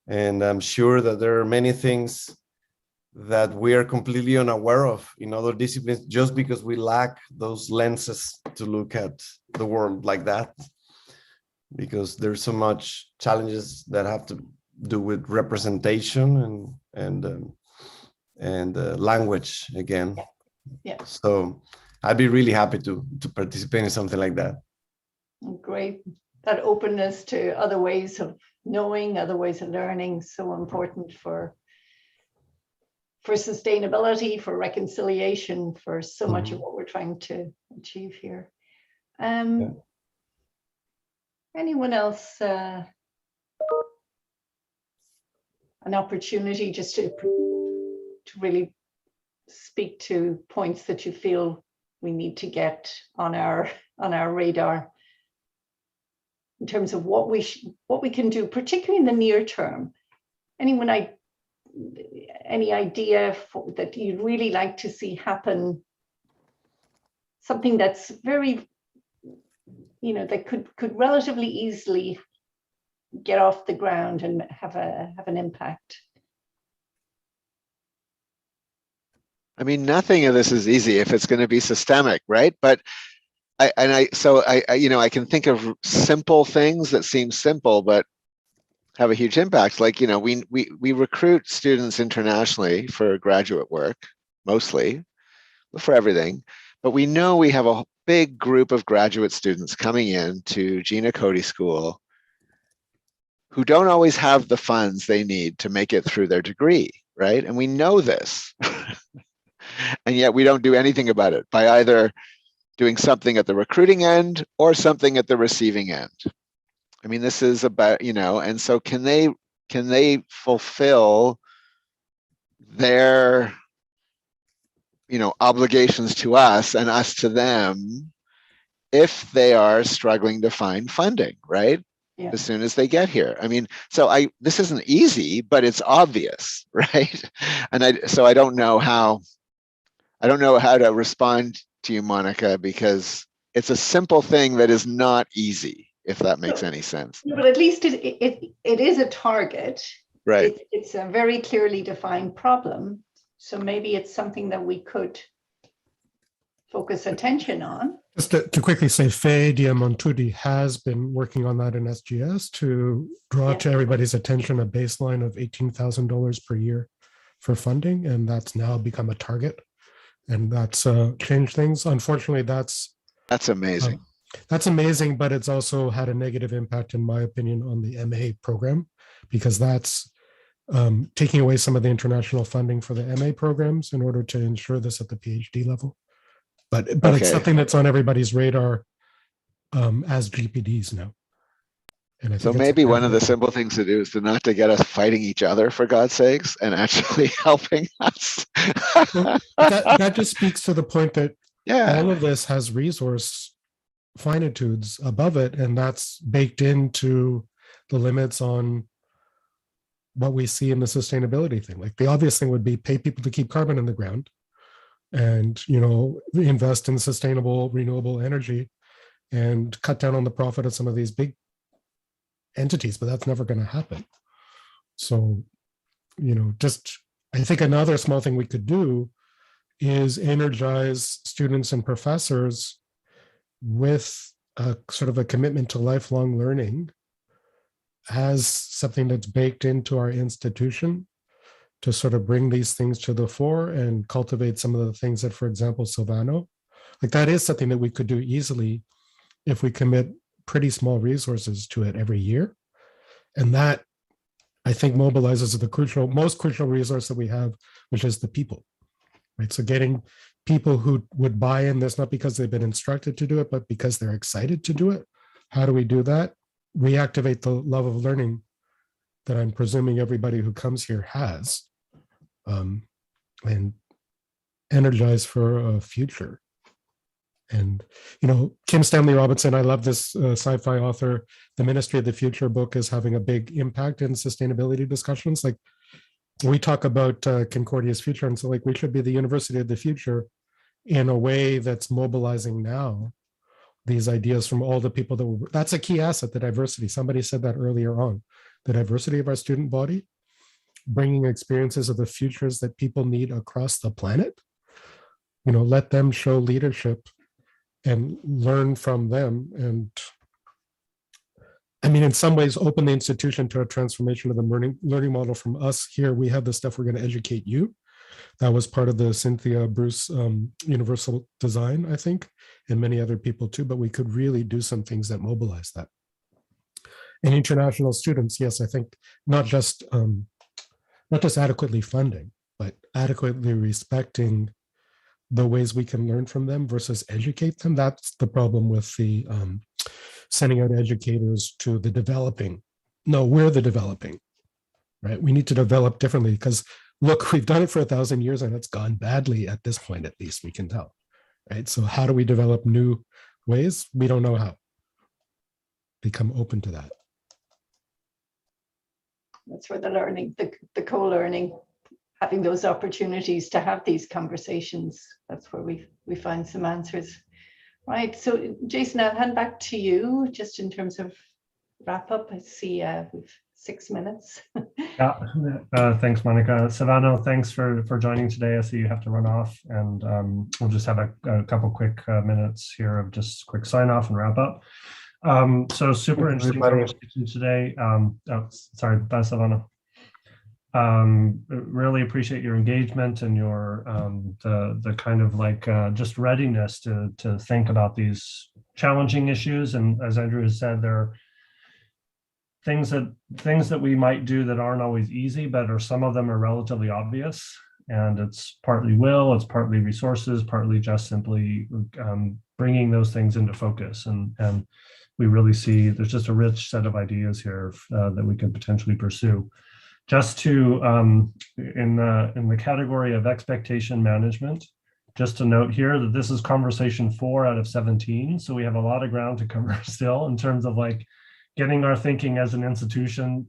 And I'm sure that there are many things that we are completely unaware of in other disciplines just because we lack those lenses to look at the world like that. Because there's so much challenges that have to do with representation and language again. Yeah. So I'd be really happy to participate in something like that. Great. That openness to other ways of knowing, other ways of learning, so important for sustainability, for reconciliation, for so much of what we're trying to achieve here. Anyone else an opportunity just to really speak to points that you feel we need to get on our radar in terms of what we can do, particularly in the near term? Anyone, any idea that you'd really like to see happen? Something that's very, that could relatively easily get off the ground and have an impact. I mean, nothing of this is easy if it's going to be systemic, right? But I can think of simple things that seem simple, but have a huge impact. Like, you know, we recruit students internationally for graduate work, mostly, for everything, but we know we have a big group of graduate students coming in to Gina Cody School who don't always have the funds they need to make it through their degree, right? And we know this. And yet we don't do anything about it by either doing something at the recruiting end or something at the receiving end. I mean, this is about, you know, and so can they fulfill their, you know, obligations to us and us to them if they are struggling to find funding, right? Yeah. As soon as they get here. I mean, so this isn't easy, but it's obvious, right? And I don't know how to respond to you, Monica, because it's a simple thing that is not easy, if that makes any sense. No, but at least it is a target. Right. It's a very clearly defined problem. So maybe it's something that we could focus attention on. Just to quickly say, Faye Diamantudi has been working on that in SGS to draw to everybody's attention a baseline of $18,000 per year for funding, and that's now become a target. And that's changed things. Unfortunately, that's amazing. That's amazing, but it's also had a negative impact, in my opinion, on the MA program, because that's taking away some of the international funding for the MA programs in order to ensure this at the PhD level. But okay. It's something that's on everybody's radar as GPDs now. And I think so maybe one of the simple things to do is not to get us fighting each other, for God's sakes, and actually helping us. Well, that just speaks to the point that all of this has resource finitudes above it, and that's baked into the limits on what we see in the sustainability thing. Like the obvious thing would be pay people to keep carbon in the ground and, you know, invest in sustainable renewable energy and cut down on the profit of some of these big entities, but that's never going to happen. So, you know, just I think another small thing we could do is energize students and professors with a sort of a commitment to lifelong learning as something that's baked into our institution to sort of bring these things to the fore and cultivate some of the things that, for example, Silvano, like that is something that we could do easily if we commit pretty small resources to it every year. And that, I think, mobilizes the most crucial resource that we have, which is the people, right? So getting people who would buy in this, not because they've been instructed to do it, but because they're excited to do it. How do we do that? Reactivate the love of learning that I'm presuming everybody who comes here has, and energize for a future. And, you know, Kim Stanley Robinson, I love this sci-fi author. The Ministry of the Future book is having a big impact in sustainability discussions. Like we talk about Concordia's future, and so like we should be the University of the Future in a way that's mobilizing now these ideas from all the people that's a key asset, the diversity. Somebody said that earlier on, the diversity of our student body, bringing experiences of the futures that people need across the planet, you know, let them show leadership and learn from them. And I mean, in some ways, open the institution to a transformation of the learning model from us here. We have the stuff we're going to educate you. That was part of the Cynthia Bruce universal design, I think, and many other people too, but we could really do some things that mobilize that. And international students, yes, I think not just adequately funding, but adequately respecting the ways we can learn from them versus educate them. That's the problem with the sending out educators to the developing. No, we're the developing, right? We need to develop differently because look, we've done it for 1,000 years and it's gone badly at this point, at least we can tell, right? So how do we develop new ways? We don't know how. Become open to that. That's where the learning, the co-learning, having those opportunities to have these conversations, that's where we find some answers. Right, so Jason, I'll hand back to you just in terms of wrap up. I see we've 6 minutes. Thanks, Monica. Silvano, thanks for joining today. I see you have to run off, and we'll just have a couple quick minutes here of just quick sign off and wrap up. So super interesting conversation today. Sorry, bye, Silvana. Really appreciate your engagement and your the kind of like just readiness to think about these challenging issues. And as Andrew has said, there are things that we might do that aren't always easy, but some of them are relatively obvious. And it's partly will, it's partly resources, partly just simply bringing those things into focus. And we really see there's just a rich set of ideas here that we can potentially pursue. Just to, in the category of expectation management, just to note here that this is conversation 4 out of 17. So we have a lot of ground to cover still in terms of like getting our thinking as an institution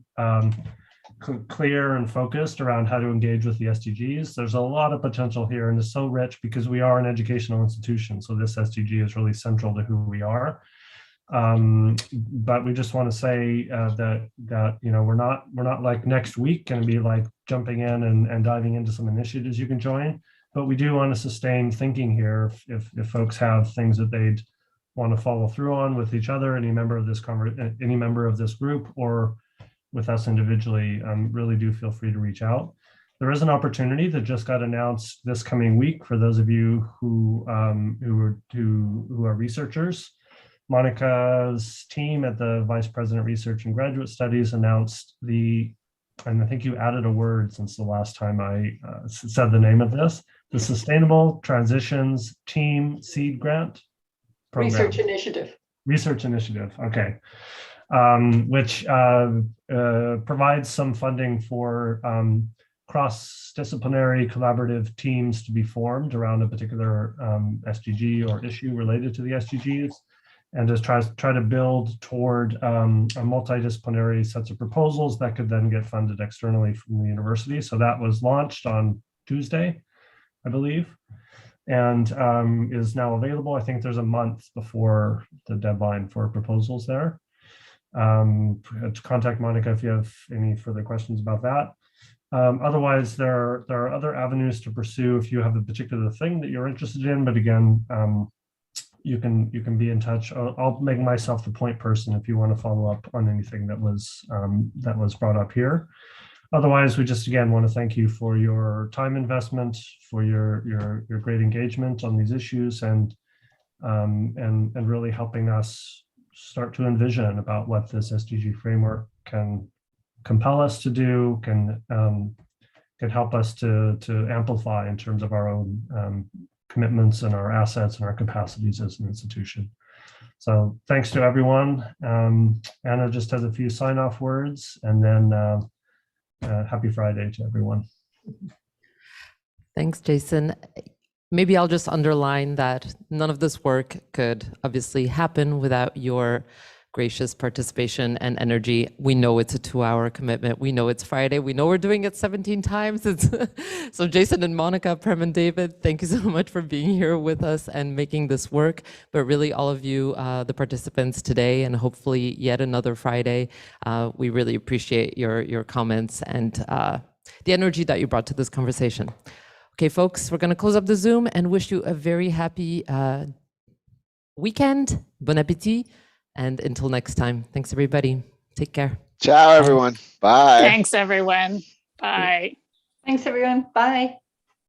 clear and focused around how to engage with the SDGs. There's a lot of potential here, and it's so rich because we are an educational institution. So this SDG is really central to who we are. But we just want to say that you know we're not like next week going to be like jumping in and diving into some initiatives you can join. But we do want to sustain thinking here if folks have things that they'd want to follow through on with each other, any member of this group, or with us individually, really do feel free to reach out. There is an opportunity that just got announced this coming week for those of you who are researchers. Monica's team at the Vice President Research and Graduate Studies announced and I think you added a word since the last time I said the name of this, the Sustainable Transitions Team Seed Grant Program. Research Initiative, okay. Which provides some funding for cross-disciplinary collaborative teams to be formed around a particular SDG or issue related to the SDGs, and just try to build toward a multidisciplinary sets of proposals that could then get funded externally from the university. So that was launched on Tuesday, I believe, and is now available. I think there's a month before the deadline for proposals there. To contact Monica if you have any further questions about that. Otherwise, there are other avenues to pursue if you have a particular thing that you're interested in. But again, you can be in touch. I'll make myself the point person if you want to follow up on anything that was brought up here. Otherwise, we just again want to thank you for your time investment, for your great engagement on these issues, and really helping us start to envision about what this SDG framework can compel us to do, can help us to amplify in terms of our own commitments and our assets and our capacities as an institution. So thanks to everyone. Anna just has a few sign-off words, and then happy Friday to everyone. Thanks, Jason. Maybe I'll just underline that none of this work could obviously happen without your gracious participation and energy. We know it's a 2-hour commitment. We know it's Friday. We know we're doing it 17 times. So Jason and Monica, Prem and David, thank you so much for being here with us and making this work. But really all of you, the participants today, and hopefully yet another Friday, we really appreciate your comments and the energy that you brought to this conversation. Okay, folks, we're going to close up the Zoom and wish you a very happy weekend. Bon appétit. And until next time, thanks, everybody. Take care. Ciao, everyone. Bye. Thanks, everyone. Bye. Thanks, everyone. Bye.